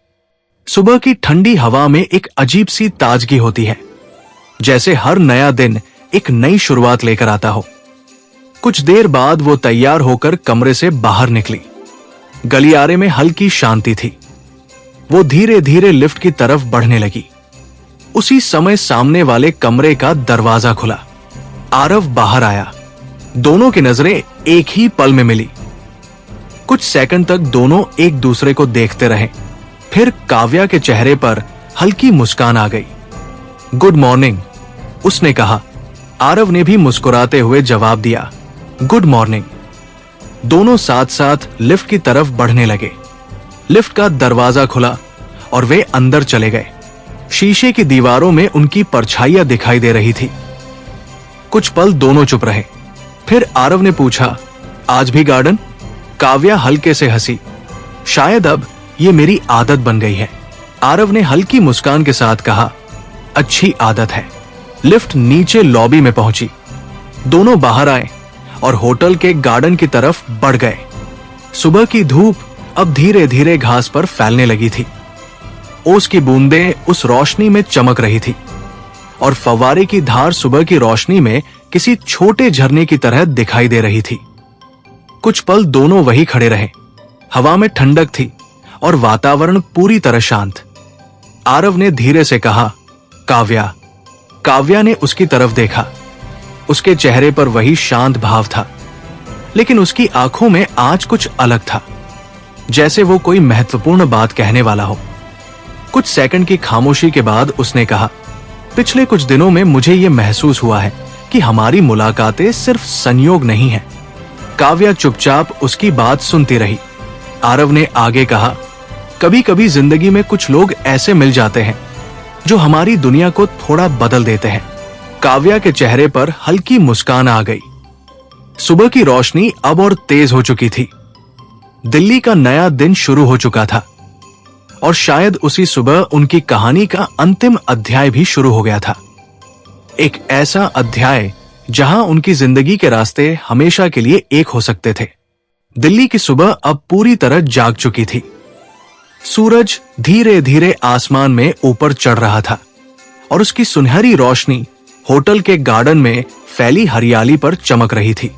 [SPEAKER 1] सुबह की ठंडी हवा में एक अजीब सी ताजगी होती है, जैसे हर नया दिन एक नई शुरुआत लेकर आता हो। कुछ देर बाद वो तैयार होकर कमरे से बाहर निकली। गलियारे में हल्की शांति थी। वो धीरे धीरे लिफ्ट की तरफ बढ़ने लगी। उसी समय सामने वाले कमरे का दरवाजा खुला। आरव बाहर आया। दोनों की नजरें एक ही पल में मिली। कुछ सेकंड तक दोनों एक दूसरे को देखते रहे। फिर काव्या के चेहरे पर हल्की मुस्कान आ गई। गुड मॉर्निंग, उसने कहा। आरव ने भी मुस्कुराते हुए जवाब दिया, गुड मॉर्निंग। दोनों साथ साथ लिफ्ट की तरफ बढ़ने लगे। लिफ्ट का दरवाजा खुला और वे अंदर चले गए। शीशे की दीवारों में उनकी परछाइयां दिखाई दे रही थी। कुछ पल दोनों चुप रहे। फिर आरव ने पूछा, आज भी गार्डन? काव्या हल्के से हंसी। शायद अब ये मेरी आदत बन गई है। आरव ने हल्की मुस्कान के साथ कहा, अच्छी आदत है। लिफ्ट नीचे लॉबी में पहुंची। दोनों बाहर आए और होटल के गार्डन की तरफ बढ़ गए। सुबह की धूप अब धीरे धीरे घास पर फैलने लगी थी। ओस की बूंदें उस रोशनी में चमक रही थी और फव्वारे की धार सुबह की रोशनी में किसी छोटे झरने की तरह दिखाई दे रही थी। कुछ पल दोनों वहीं खड़े रहे। हवा में ठंडक थी और वातावरण पूरी तरह शांत। आरव ने धीरे से कहा, काव्या। काव्या ने उसकी तरफ देखा। उसके चेहरे पर वही शांत भाव था, लेकिन उसकी आंखों में आज कुछ अलग था, जैसे वो कोई महत्वपूर्ण बात कहने वाला हो। कुछ सेकंड की खामोशी के बाद उसने कहा, पिछले कुछ दिनों में मुझे ये महसूस हुआ है कि हमारी मुलाकातें सिर्फ संयोग नहीं है। काव्या चुपचाप उसकी बात सुनती रही। आरव ने आगे कहा, कभी कभी जिंदगी में कुछ लोग ऐसे मिल जाते हैं जो हमारी दुनिया को थोड़ा बदल देते हैं। काव्या के चेहरे पर हल्की मुस्कान आ गई। सुबह की रोशनी अब और तेज हो चुकी थी। दिल्ली का नया दिन शुरू हो चुका था और शायद उसी सुबह उनकी कहानी का अंतिम अध्याय भी शुरू हो गया था। एक ऐसा अध्याय जहां उनकी जिंदगी के रास्ते हमेशा के लिए एक हो सकते थे। दिल्ली की सुबह अब पूरी तरह जाग चुकी थी। सूरज धीरे धीरे आसमान में ऊपर चढ़ रहा था और उसकी सुनहरी रोशनी होटल के गार्डन में फैली हरियाली पर चमक रही थी।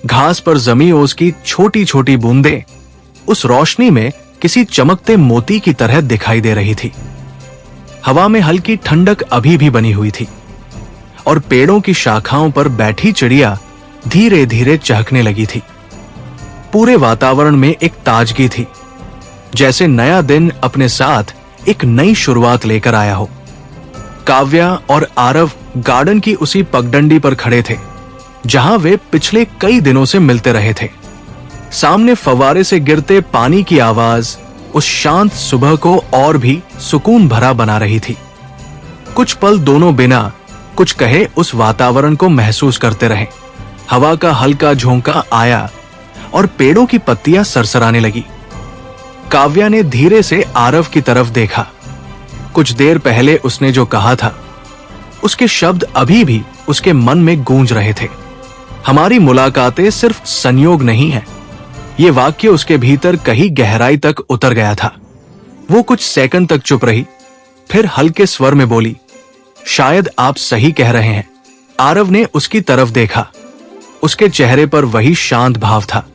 [SPEAKER 1] घास पर जमी ओस की छोटी छोटी बूंदें उस रोशनी में किसी चमकते मोती की तरह दिखाई दे रही थी। हवा में हल्की ठंडक अभी भी बनी हुई थी और पेड़ों की शाखाओं पर बैठी चिड़िया धीरे धीरे चहकने लगी थी। पूरे वातावरण में एक ताजगी थी, जैसे नया दिन अपने साथ एक नई शुरुआत लेकर आया हो। काव्या और आरव गार्डन की उसी पगडंडी पर खड़े थे जहां वे पिछले कई दिनों से मिलते रहे थे। सामने फव्वारे से गिरते पानी की आवाज उस शांत सुबह को और भी सुकून भरा बना रही थी। कुछ पल दोनों बिना कुछ कहे उस वातावरण को महसूस करते रहे। हवा का हल्का झोंका आया और पेड़ों की पत्तियां सरसराने लगी। काव्या ने धीरे से आरव की तरफ देखा। कुछ देर पहले उसने जो कहा था, उसके शब्द अभी भी उसके मन में गूंज रहे थे। हमारी मुलाकातें सिर्फ संयोग नहीं है। ये वाक्य उसके भीतर कहीं गहराई तक उतर गया था। वो कुछ सेकंड तक चुप रही, फिर हल्के स्वर में बोली, शायद आप सही कह रहे हैं। आरव ने उसकी तरफ देखा। उसके चेहरे पर वही शांत भाव था,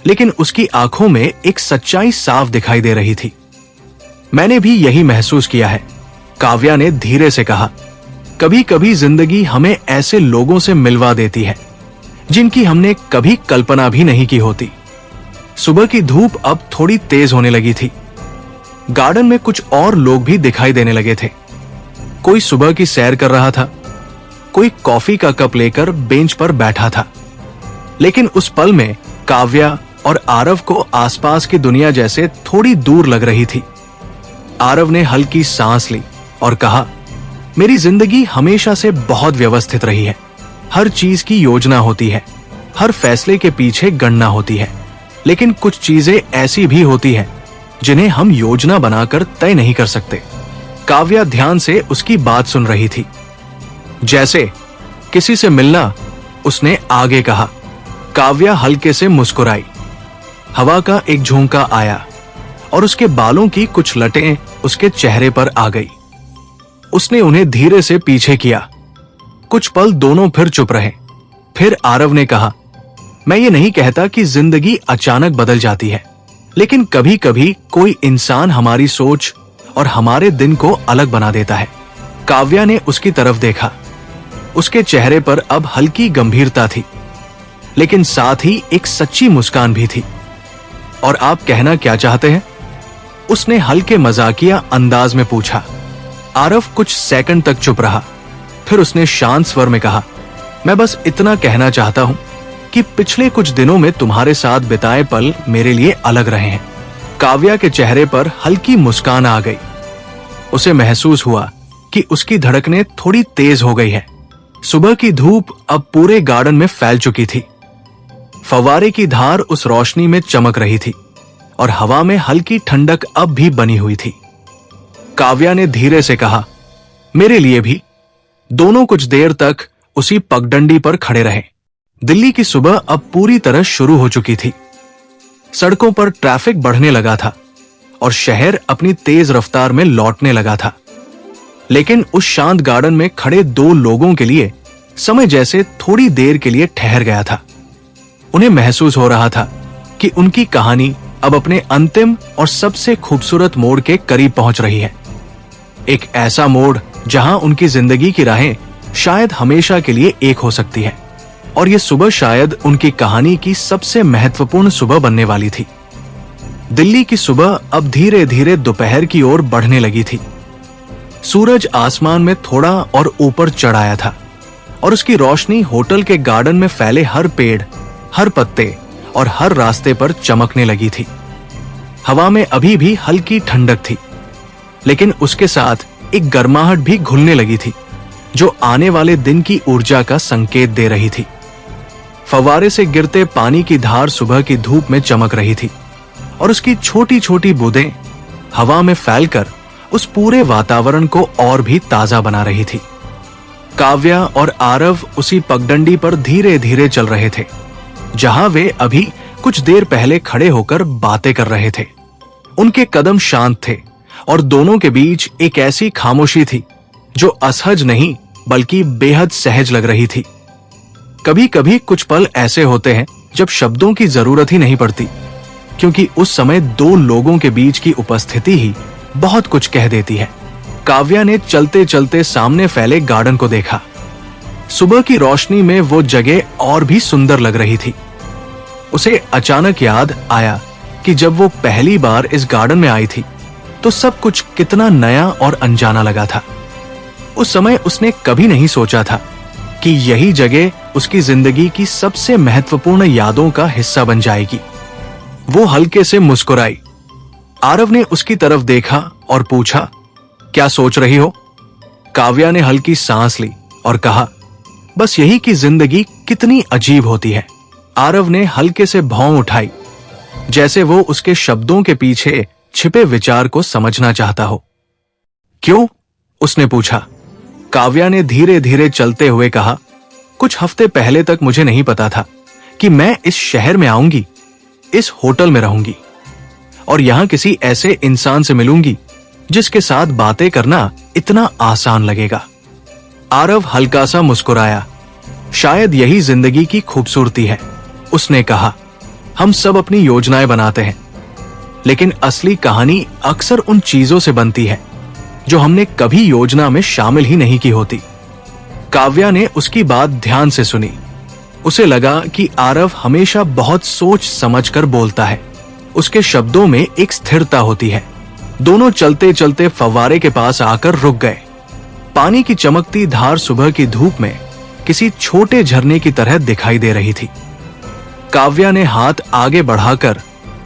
[SPEAKER 1] लेकिन उसकी आंखों में एक सच्चाई साफ दिखाई दे रही थी। मैंने भी यही महसूस किया है, काव्या ने धीरे से कहा। कभी कभी जिंदगी हमें ऐसे लोगों से मिलवा देती है जिनकी हमने कभी कल्पना भी नहीं की होती। सुबह की धूप अब थोड़ी तेज होने लगी थी। गार्डन में कुछ और लोग भी दिखाई देने लगे थे। कोई सुबह की सैर कर रहा था, कोई कॉफी का कप लेकर बेंच पर बैठा था। लेकिन उस पल में काव्या और आरव को आसपास की दुनिया जैसे थोड़ी दूर लग रही थी। आरव ने हल्की सांस ली और कहा, मेरी जिंदगी हमेशा से बहुत व्यवस्थित रही है। हर चीज की योजना होती है, हर फैसले के पीछे गणना होती है, लेकिन कुछ चीजें ऐसी भी होती हैं जिन्हें हम योजना बनाकर तय नहीं कर सकते। काव्या ध्यान से उसकी बात सुन रही थी। जैसे किसी से मिलना, उसने आगे कहा। काव्या हल्के से मुस्कुराई। हवा का एक झोंका आया और उसके बालों की कुछ लटें उसके चेहरे पर आ गई। उसने उन्हें धीरे से पीछे किया। कुछ पल दोनों फिर चुप रहे। फिर आरव ने कहा, मैं ये नहीं कहता कि जिंदगी अचानक बदल जाती है, लेकिन कभी कभी कोई इंसान हमारी सोच और हमारे दिन को अलग बना देता है। काव्या ने उसकी तरफ देखा। उसके चेहरे पर अब हल्की गंभीरता थी, लेकिन साथ ही एक सच्ची मुस्कान भी थी। और आप कहना क्या चाहते हैं? उसने हल्के मजाकिया अंदाज में पूछा। आरव कुछ सेकंड तक चुप रहा। फिर उसने शांत स्वर में कहा, मैं बस इतना कहना चाहता हूं कि पिछले कुछ दिनों में तुम्हारे साथ बिताए पल मेरे लिए अलग रहे हैं। काव्या के चेहरे पर हल्की मुस्कान आ गई। उसे महसूस हुआ कि उसकी धड़कनें थोड़ी तेज हो गई है। सुबह की धूप अब पूरे गार्डन में फैल चुकी थी। फव्वारे की धार उस रोशनी में चमक रही थी और हवा में हल्की ठंडक अब भी बनी हुई थी। काव्या ने धीरे से कहा, मेरे लिए भी। दोनों कुछ देर तक उसी पगडंडी पर खड़े रहे। दिल्ली की सुबह अब पूरी तरह शुरू हो चुकी थी। सड़कों पर ट्रैफिक बढ़ने लगा था और शहर अपनी तेज रफ्तार में लौटने लगा था। लेकिन उस शांत गार्डन में खड़े दो लोगों के लिए समय जैसे थोड़ी देर के लिए ठहर गया था। उन्हें महसूस हो रहा था कि उनकी कहानी अब अपने अंतिम और सबसे खूबसूरत मोड़ के करीब पहुंच रही है। एक ऐसा मोड़ जहां उनकी जिंदगी की राहें शायद हमेशा के लिए एक हो सकती है। और यह सुबह शायद उनकी कहानी की सबसे महत्वपूर्ण सुबह बनने वाली थी। दिल्ली की सुबह अब धीरे धीरे दोपहर की ओर बढ़ने लगी थी। सूरज आसमान में थोड़ा और ऊपर चढ़ आया था और उसकी रोशनी होटल के गार्डन में फैले हर पेड़, हर पत्ते और हर रास्ते पर चमकने लगी थी। हवा में अभी भी हल्की ठंडक थी, लेकिन उसके साथ एक गर्माहट भी घुलने लगी थी जो आने वाले दिन की ऊर्जा का संकेत दे रही थी। फव्वारे से गिरते पानी की धार सुबह की धूप में चमक रही थी और उसकी छोटी छोटी बूंदें हवा में फैलकर उस पूरे वातावरण को और भी ताजा बना रही थी। काव्या और आरव उसी पगडंडी पर धीरे धीरे चल रहे थे जहां वे अभी कुछ देर पहले खड़े होकर बातें कर रहे थे। उनके कदम शांत थे और दोनों के बीच एक ऐसी खामोशी थी जो असहज नहीं बल्कि बेहद सहज लग रही थी। कभी कभी कुछ पल ऐसे होते हैं जब शब्दों की जरूरत ही नहीं पड़ती, क्योंकि उस समय दो लोगों के बीच की उपस्थिति ही बहुत कुछ कह देती है। काव्या ने चलते चलते सामने फैले गार्डन को देखा। सुबह की रोशनी में वो जगह और भी सुंदर लग रही थी। उसे अचानक याद आया कि जब वो पहली बार इस गार्डन में आई थी तो सब कुछ कितना नया और अनजाना लगा था। उस समय उसने कभी नहीं सोचा था कि यही जगह उसकी जिंदगी की सबसे महत्वपूर्ण यादों का हिस्सा बन जाएगी। वो हल्के से मुस्कुराई। आरव ने उसकी तरफ देखा और पूछा, क्या सोच रही हो? काव्या ने हल्की सांस ली और कहा, बस यही कि जिंदगी कितनी अजीब होती है। आरव ने हल्के से भौं उठाई, जैसे वो उसके शब्दों के पीछे छिपे विचार को समझना चाहता हो। क्यों? उसने पूछा। काव्या ने धीरे धीरे चलते हुए कहा, कुछ हफ्ते पहले तक मुझे नहीं पता था कि मैं इस शहर में आऊंगी, इस होटल में रहूंगी और यहां किसी ऐसे इंसान से मिलूंगी जिसके साथ बातें करना इतना आसान लगेगा। आरव हल्का सा मुस्कुराया। शायद यही जिंदगी की खूबसूरती है, उसने कहा। हम सब अपनी योजनाएं बनाते हैं, लेकिन असली कहानी अक्सर उन चीजों से बनती है जो हमने कभी योजना में शामिल ही नहीं की होती। काव्या ने उसकी बात ध्यान से सुनी। उसे लगा कि आरव हमेशा बहुत सोच समझकर बोलता है। उसके शब्दों में एक स्थिरता होती है। दोनों चलते चलते फव्वारे के पास आकर रुक गए। पानी की चमकती धार सुबह की धूप में किसी छोटे झरने की तरह दिखाई दे रही थी। काव्या ने हाथ आगे बढ़ाकर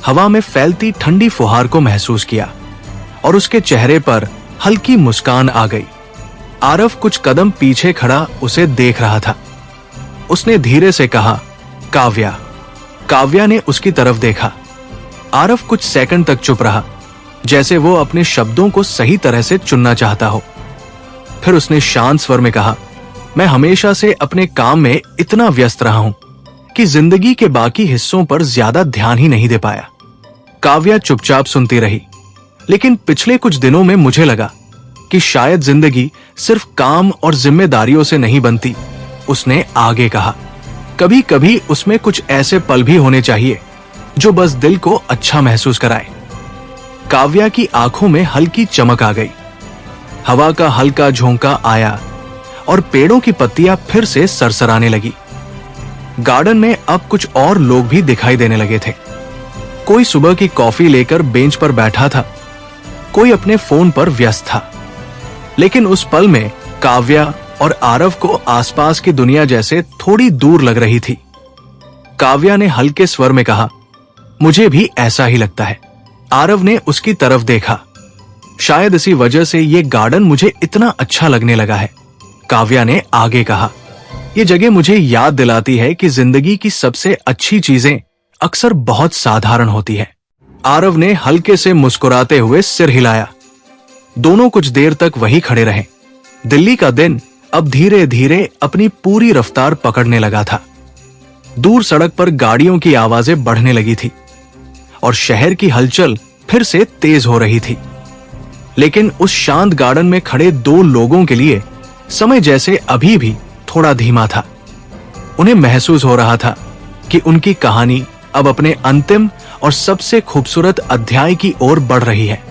[SPEAKER 1] हवा में फैलती ठंडी फुहार को महसूस किया और उसके चेहरे पर हल्की मुस्कान आ गई। आरव कुछ कदम पीछे खड़ा उसे देख रहा था। उसने धीरे से कहा, काव्या। काव्या ने उसकी तरफ देखा। आरव कुछ सेकंड तक चुप रहा, जैसे वो अपने शब्दों को सही तरह से चुनना चाहता हो। फिर उसने शांत स्वर में कहा, मैं हमेशा से अपने काम में इतना व्यस्त रहा हूं कि जिंदगी के बाकी हिस्सों पर ज्यादा ध्यान ही नहीं दे पाया। काव्या चुपचाप सुनती रही, लेकिन पिछले कुछ दिनों में मुझे लगा कि शायद जिंदगी सिर्फ काम और जिम्मेदारियों से नहीं बनती। उसने आगे कहा, कभी कभी उसमें कुछ ऐसे पल भी होने चाहिए जो बस दिल को अच्छा महसूस कराए। काव्या की आंखों में हल्की चमक आ गई। हवा का हल्का झोंका आया और पेड़ों की पत्तियां फिर से सरसराने लगी। गार्डन में अब कुछ और लोग भी दिखाई देने लगे थे। कोई सुबह की कॉफी लेकर बेंच पर बैठा था, कोई अपने फोन पर व्यस्त था। लेकिन उस पल में काव्या और आरव को आसपास की दुनिया जैसे थोड़ी दूर लग रही थी। काव्या ने हल्के स्वर में कहा, मुझे भी ऐसा ही लगता है। आरव ने उसकी तरफ देखा। शायद इसी वजह से ये गार्डन मुझे इतना अच्छा लगने लगा है। काव्या ने आगे कहा, ये जगह मुझे याद दिलाती है कि जिंदगी की सबसे अच्छी चीजें अक्सर बहुत साधारण होती है। आरव ने हल्के से मुस्कुराते हुए सिर हिलाया। दोनों कुछ देर तक वहीं खड़े रहे। दिल्ली का दिन अब धीरे धीरे अपनी पूरी रफ्तार पकड़ने लगा था। दूर सड़क पर गाड़ियों की आवाजें बढ़ने लगी थी और शहर की हलचल फिर से तेज हो रही थी। लेकिन उस शांत गार्डन में खड़े दो लोगों के लिए समय जैसे अभी भी थोड़ा धीमा था। उन्हें महसूस हो रहा था कि उनकी कहानी अब अपने अंतिम और सबसे खूबसूरत अध्याय की ओर बढ़ रही है।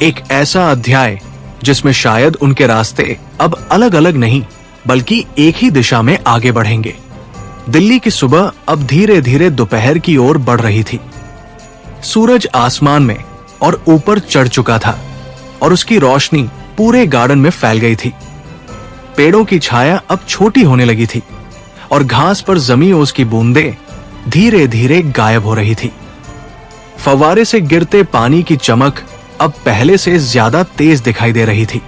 [SPEAKER 1] एक ऐसा अध्याय जिसमें शायद उनके रास्ते अब अलग अलग नहीं बल्कि एक ही दिशा में आगे बढ़ेंगे। दिल्ली की सुबह अब धीरे धीरे दोपहर की ओर बढ़ रही थी। सूरज आसमान में और ऊपर चढ़ चुका था और उसकी रोशनी पूरे गार्डन में फैल गई थी। पेड़ों की छाया अब छोटी होने लगी थी और घास पर जमी ओस की बूंदें धीरे धीरे गायब हो रही थी। फव्वारे से गिरते पानी की चमक अब पहले से ज्यादा तेज दिखाई दे रही थी।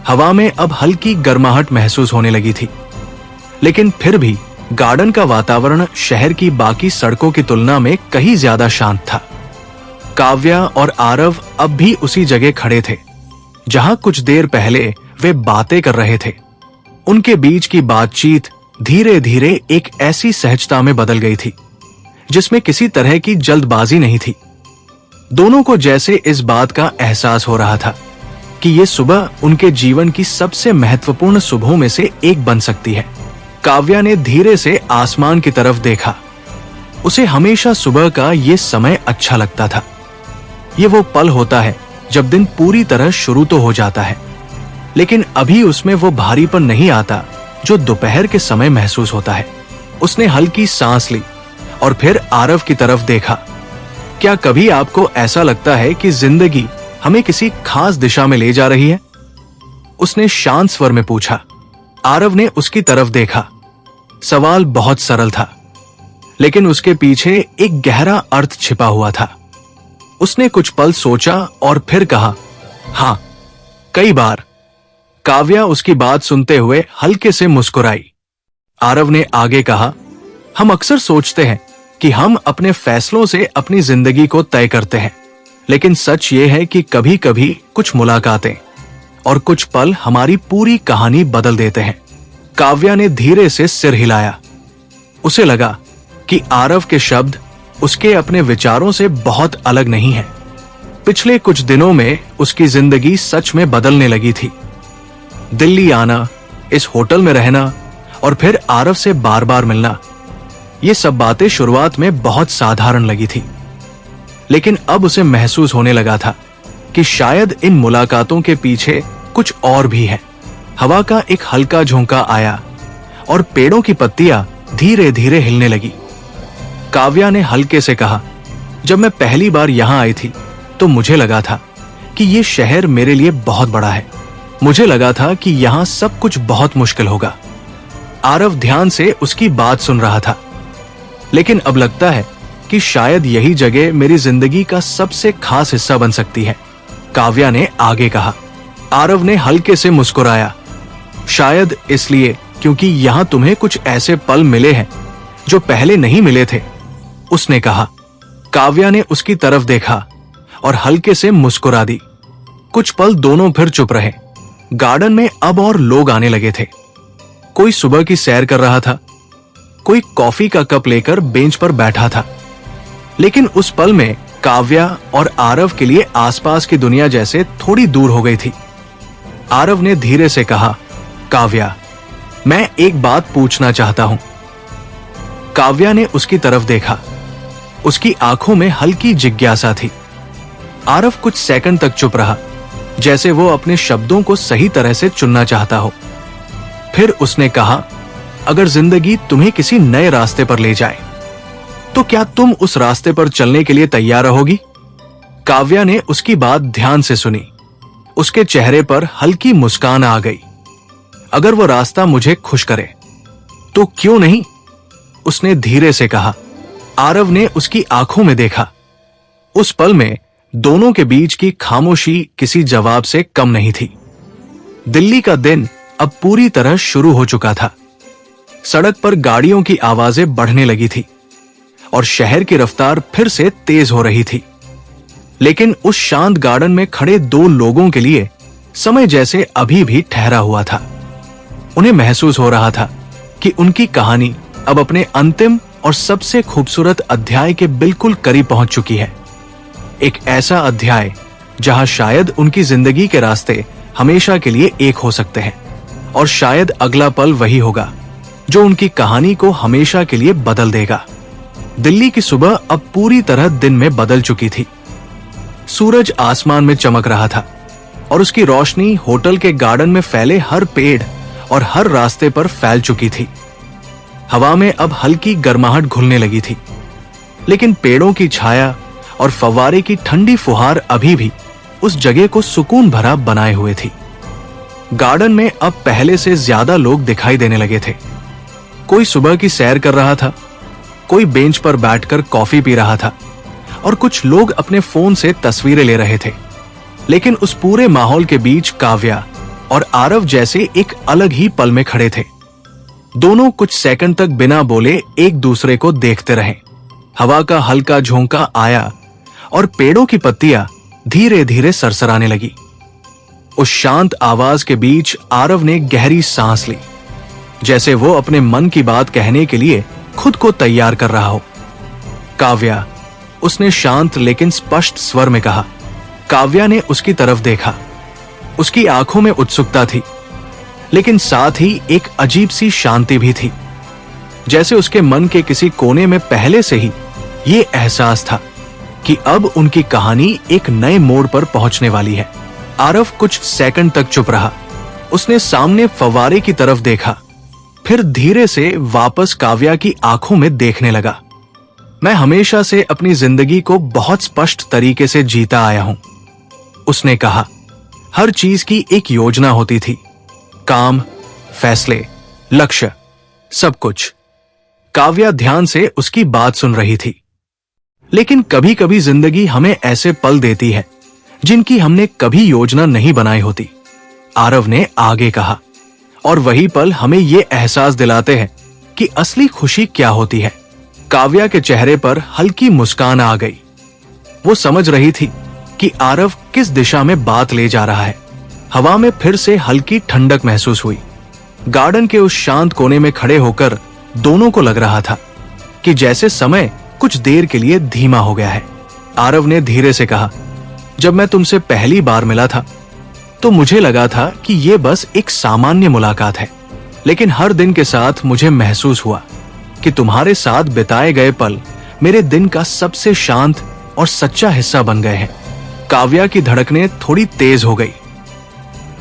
[SPEAKER 1] हवा में अब हल्की गर्माहट महसूस होने लगी थी, लेकिन फिर भी गार्डन का वातावरण शहर की बाकी सड़कों की तुलना में कहीं ज्यादा शांत था। काव्या और आरव अब भी उसी जगह खड़े थे जहां कुछ देर पहले वे बातें कर रहे थे। उनके बीच की बातचीत धीरे धीरे एक ऐसी सहजता में बदल गई थी जिसमें किसी तरह की जल्दबाजी नहीं थी। दोनों को जैसे इस बात का एहसास हो रहा था कि ये सुबह उनके जीवन की सबसे महत्वपूर्ण सुबहों में से एक बन सकती है। काव्या ने धीरे से आसमान की तरफ देखा। उसे हमेशा सुबह का ये समय अच्छा लगता था। ये वो पल होता है जब दिन पूरी तरह शुरू तो हो जाता है, लेकिन अभी उसमें वो भारीपन नहीं आता जो दोपहर के समय महसूस होता है। उसने हल्की सांस ली और फिर आरव की तरफ देखा। क्या कभी आपको ऐसा लगता है कि जिंदगी हमें किसी खास दिशा में ले जा रही है? उसने शांत स्वर में पूछा। आरव ने उसकी तरफ देखा। सवाल बहुत सरल था, लेकिन उसके पीछे एक गहरा अर्थ छिपा हुआ था। उसने कुछ पल सोचा और फिर कहा, हाँ, कई बार। काव्या उसकी बात सुनते हुए हल्के से मुस्कुराई। आरव ने आगे कहा, हम अक्सर सोचते हैं कि हम अपने फैसलों से अपनी जिंदगी को तय करते हैं, लेकिन सच ये है कि कभी कभी कुछ मुलाकातें और कुछ पल हमारी पूरी कहानी बदल देते हैं। काव्या ने धीरे से सिर हिलाया। उसे लगा कि आरव के शब्द उसके अपने विचारों से बहुत अलग नहीं है। पिछले कुछ दिनों में उसकी जिंदगी सच में बदलने लगी थी। दिल्ली आना, इस होटल में रहना और फिर आरव से बार बार मिलना, ये सब बातें शुरुआत में बहुत साधारण लगी थी, लेकिन अब उसे महसूस होने लगा था कि शायद इन मुलाकातों के पीछे कुछ और भी है। हवा का एक हल्का झोंका आया और पेड़ों की पत्तियां धीरे धीरे हिलने लगी। काव्या ने हल्के से कहा, जब मैं पहली बार यहां आई थी तो मुझे लगा था कि ये शहर मेरे लिए बहुत बड़ा है। मुझे लगा था कि यहां सब कुछ बहुत मुश्किल होगा। आरव ध्यान से उसकी बात सुन रहा था, लेकिन अब लगता है कि शायद यही जगह मेरी जिंदगी का सबसे खास हिस्सा बन सकती है, काव्या ने आगे कहा। आरव ने हल्के से मुस्कुराया। शायद इसलिए क्योंकि यहां तुम्हें कुछ ऐसे पल मिले हैं जो पहले नहीं मिले थे, उसने कहा। काव्या ने उसकी तरफ देखा और हल्के से मुस्कुरा दी। कुछ पल दोनों फिर चुप रहे। गार्डन में अब और लोग आने लगे थे। कोई सुबह की सैर कर रहा था, कोई कॉफी का कप लेकर बेंच पर बैठा था, लेकिन उस पल में काव्या और आरव के लिए आसपास की दुनिया जैसे थोड़ी दूर हो गई थी। आरव ने धीरे से कहा, काव्या, मैं एक बात पूछना चाहता हूं। काव्या ने उसकी तरफ देखा। उसकी आंखों में हल्की जिज्ञासा थी। आरव कुछ सेकंड तक चुप रहा, जैसे वो अपने शब्दों को सही तरह से चुनना चाहता हो। फिर उसने कहा, अगर जिंदगी तुम्हें किसी नए रास्ते पर ले जाए तो क्या तुम उस रास्ते पर चलने के लिए तैयार रहोगी? काव्या ने उसकी बात ध्यान से सुनी। उसके चेहरे पर हल्की मुस्कान आ गई। अगर वो रास्ता मुझे खुश करे तो क्यों नहीं, उसने धीरे से कहा। आरव ने उसकी आंखों में देखा। उस पल में दोनों के बीच की खामोशी किसी जवाब से कम नहीं थी। दिल्ली का दिन अब पूरी तरह शुरू हो चुका था। सड़क पर गाड़ियों की आवाजें बढ़ने लगी थी और शहर की रफ्तार फिर से तेज हो रही थी, लेकिन उस शांत गार्डन में खड़े दो लोगों के लिए समय जैसे अभी भी ठहरा हुआ था। उन्हें महसूस हो रहा था कि उनकी कहानी अब अपने अंतिम और सबसे खूबसूरत अध्याय के बिल्कुल करीब पहुंच चुकी है। एक ऐसा अध्याय जहां शायद उनकी जिंदगी के रास्ते हमेशा के लिए एक हो सकते हैं, और शायद अगला पल वही होगा जो उनकी कहानी को हमेशा के लिए बदल देगा। दिल्ली की सुबह अब पूरी तरह दिन में बदल चुकी थी। सूरज आसमान में चमक रहा था और उसकी रोशनी होटल के गार्डन में फैले हर पेड़ और हर रास्ते पर फैल चुकी थी। हवा में अब हल्की गर्माहट घुलने लगी थी, लेकिन पेड़ों की छाया और फव्वारे की ठंडी फुहार अभी भी उस जगह को सुकून भरा बनाए हुए थी। गार्डन में अब पहले से ज्यादा लोग दिखाई देने लगे थे। कोई सुबह की सैर कर रहा था, कोई बेंच पर बैठकर कॉफी पी रहा था, और कुछ लोग अपने फोन से तस्वीरें ले रहे थे। लेकिन उस पूरे माहौल के बीच काव्या और आरव जैसे एक अलग ही पल में खड़े थे। दोनों कुछ सेकंड तक बिना बोले एक दूसरे को देखते रहे। हवा का हल्का झोंका आया और पेड़ों की पत्तियां धीरे धीरे सरसराने लगी। उस शांत आवाज के बीच आरव ने गहरी सांस ली, जैसे वो अपने मन की बात कहने के लिए खुद को तैयार कर रहा हो। काव्या, उसने शांत लेकिन स्पष्ट स्वर में कहा। काव्या ने उसकी तरफ देखा। उसकी आंखों में उत्सुकता थी, लेकिन साथ ही एक अजीब सी शांति भी थी, जैसे उसके मन के किसी कोने में पहले से ही ये एहसास था कि अब उनकी कहानी एक नए मोड़ पर पहुंचने वाली है। आरव कुछ सेकंड तक चुप रहा। उसने सामने फव्वारे की तरफ देखा, फिर धीरे से वापस काव्या की आंखों में देखने लगा। मैं हमेशा से अपनी जिंदगी को बहुत स्पष्ट तरीके से जीता आया हूं, उसने कहा। हर चीज की एक योजना होती थी, काम, फैसले, लक्ष्य, सब कुछ। काव्या ध्यान से उसकी बात सुन रही थी। लेकिन कभी कभी जिंदगी हमें ऐसे पल देती है जिनकी हमने कभी योजना नहीं बनाई होती, आरव ने आगे कहा। और वही पल हमें ये एहसास दिलाते हैं कि असली खुशी क्या होती है। काव्या के चेहरे पर हल्की मुस्कान आ गई। वो समझ रही थी कि आरव किस दिशा में बात ले जा रहा है। हवा में फिर से हल्की ठंडक महसूस हुई। गार्डन के उस शांत कोने में खड़े होकर दोनों को लग रहा था कि जैसे समय कुछ देर के लिए धीमा हो गया है। आरव ने धीरे से कहा, जब मैं तुमसे पहली बार मिला था तो मुझे लगा था कि ये बस एक सामान्य मुलाकात है, लेकिन हर दिन के साथ मुझे महसूस हुआ कि तुम्हारे साथ बिताए गए पल मेरे दिन का सबसे शांत और सच्चा हिस्सा बन गए हैं। काव्या की धड़कनें थोड़ी तेज हो गई।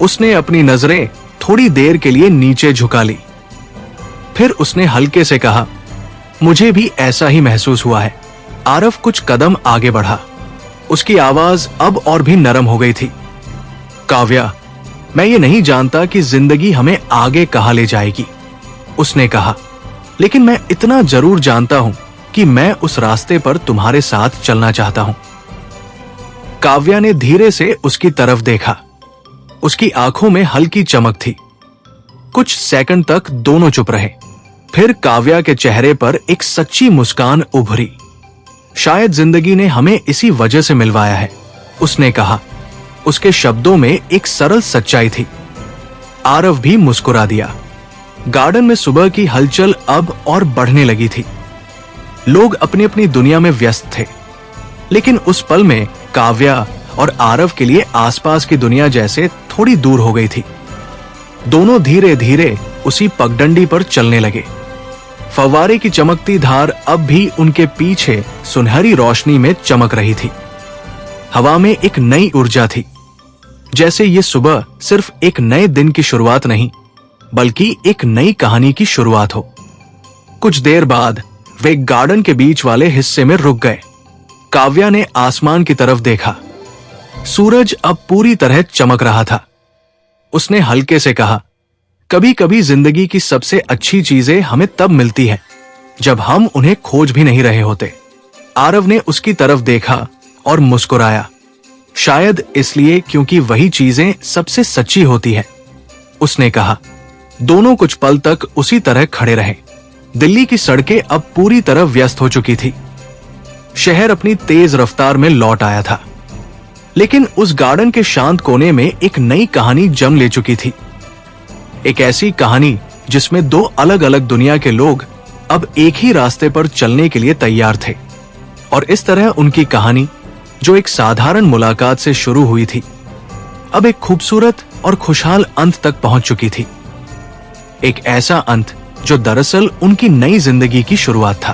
[SPEAKER 1] उसने अपनी नजरें थोड़ी देर के लिए नीचे झुका ली। फिर उसने हल्के से कहा, मुझे भी ऐसा ही महसूस हुआ है। आरव कुछ कदम आगे बढ़ा। उसकी आवाज अब और भी नरम हो गई थी। काव्या, मैं ये नहीं जानता कि जिंदगी हमें आगे कहाँ ले जाएगी, उसने कहा, लेकिन मैं इतना जरूर जानता हूं कि मैं उस रास्ते पर तुम्हारे साथ चलना चाहता हूं। काव्या ने धीरे से उसकी तरफ देखा। उसकी आंखों में हल्की चमक थी। कुछ सेकंड तक दोनों चुप रहे। फिर काव्या के चेहरे पर एक सच्ची मुस्कान उभरी। शायद जिंदगी ने हमें इसी वजह से मिलवाया है, उसने कहा। उसके शब्दों में एक सरल सच्चाई थी। आरव भी मुस्कुरा दिया। गार्डन में सुबह की हलचल अब और बढ़ने लगी थी। लोग अपनी अपनी दुनिया में व्यस्त थे, लेकिन उस पल में काव्या और आरव के लिए आसपास की दुनिया जैसे थोड़ी दूर हो गई थी। दोनों धीरे धीरे उसी पगडंडी पर चलने लगे। फव्वारे की चमकती धार अब भी उनके पीछे सुनहरी रोशनी में चमक रही थी। हवा में एक नई ऊर्जा थी, जैसे ये सुबह सिर्फ एक नए दिन की शुरुआत नहीं, बल्कि एक नई कहानी की शुरुआत हो। कुछ देर बाद वे गार्डन के बीच वाले हिस्से में रुक गए। काव्या ने आसमान की तरफ देखा। सूरज अब पूरी तरह चमक रहा था। उसने हल्के से कहा, कभी कभी जिंदगी की सबसे अच्छी चीजें हमें तब मिलती है जब हम उन्हें खोज भी नहीं रहे होते। आरव ने उसकी तरफ देखा और मुस्कुराया, शायद इसलिए क्योंकि वही चीजें सबसे सच्ची होती है, उसने कहा। दोनों कुछ पल तक उसी तरह खड़े रहे। दिल्ली की सड़कें अब पूरी तरह व्यस्त हो चुकी थी। शहर अपनी तेज रफ्तार में लौट आया था, लेकिन उस गार्डन के शांत कोने में एक नई कहानी जम ले चुकी थी। एक ऐसी कहानी जिसमें दो अलग अलग दुनिया के लोग अब एक ही रास्ते पर चलने के लिए तैयार थे। और इस तरह उनकी कहानी, जो एक साधारण मुलाकात से शुरू हुई थी, अब एक खूबसूरत और खुशहाल अंत तक पहुंच चुकी थी। एक ऐसा अंत जो दरअसल उनकी नई जिंदगी की शुरुआत था।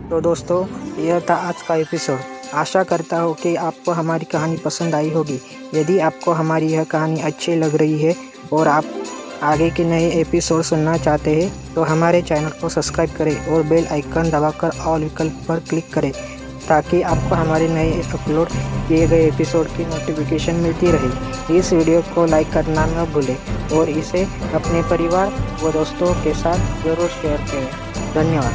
[SPEAKER 2] तो दोस्तों, यह था आज का एपिसोड। आशा करता हूँ कि आपको हमारी कहानी पसंद आई होगी। यदि आपको हमारी यह कहानी अच्छी लग रही है और आप आगे के नए एपिसोड सुनना चाहते हैं तो हमारे चैनल को सब्सक्राइब करें और बेल आइकन दबाकर ऑल विकल्प पर क्लिक करें, ताकि आपको हमारे नए अपलोड किए गए एपिसोड की नोटिफिकेशन मिलती रहे। इस वीडियो को लाइक करना न भूलें और इसे अपने परिवार व दोस्तों के साथ ज़रूर शेयर करें। धन्यवाद।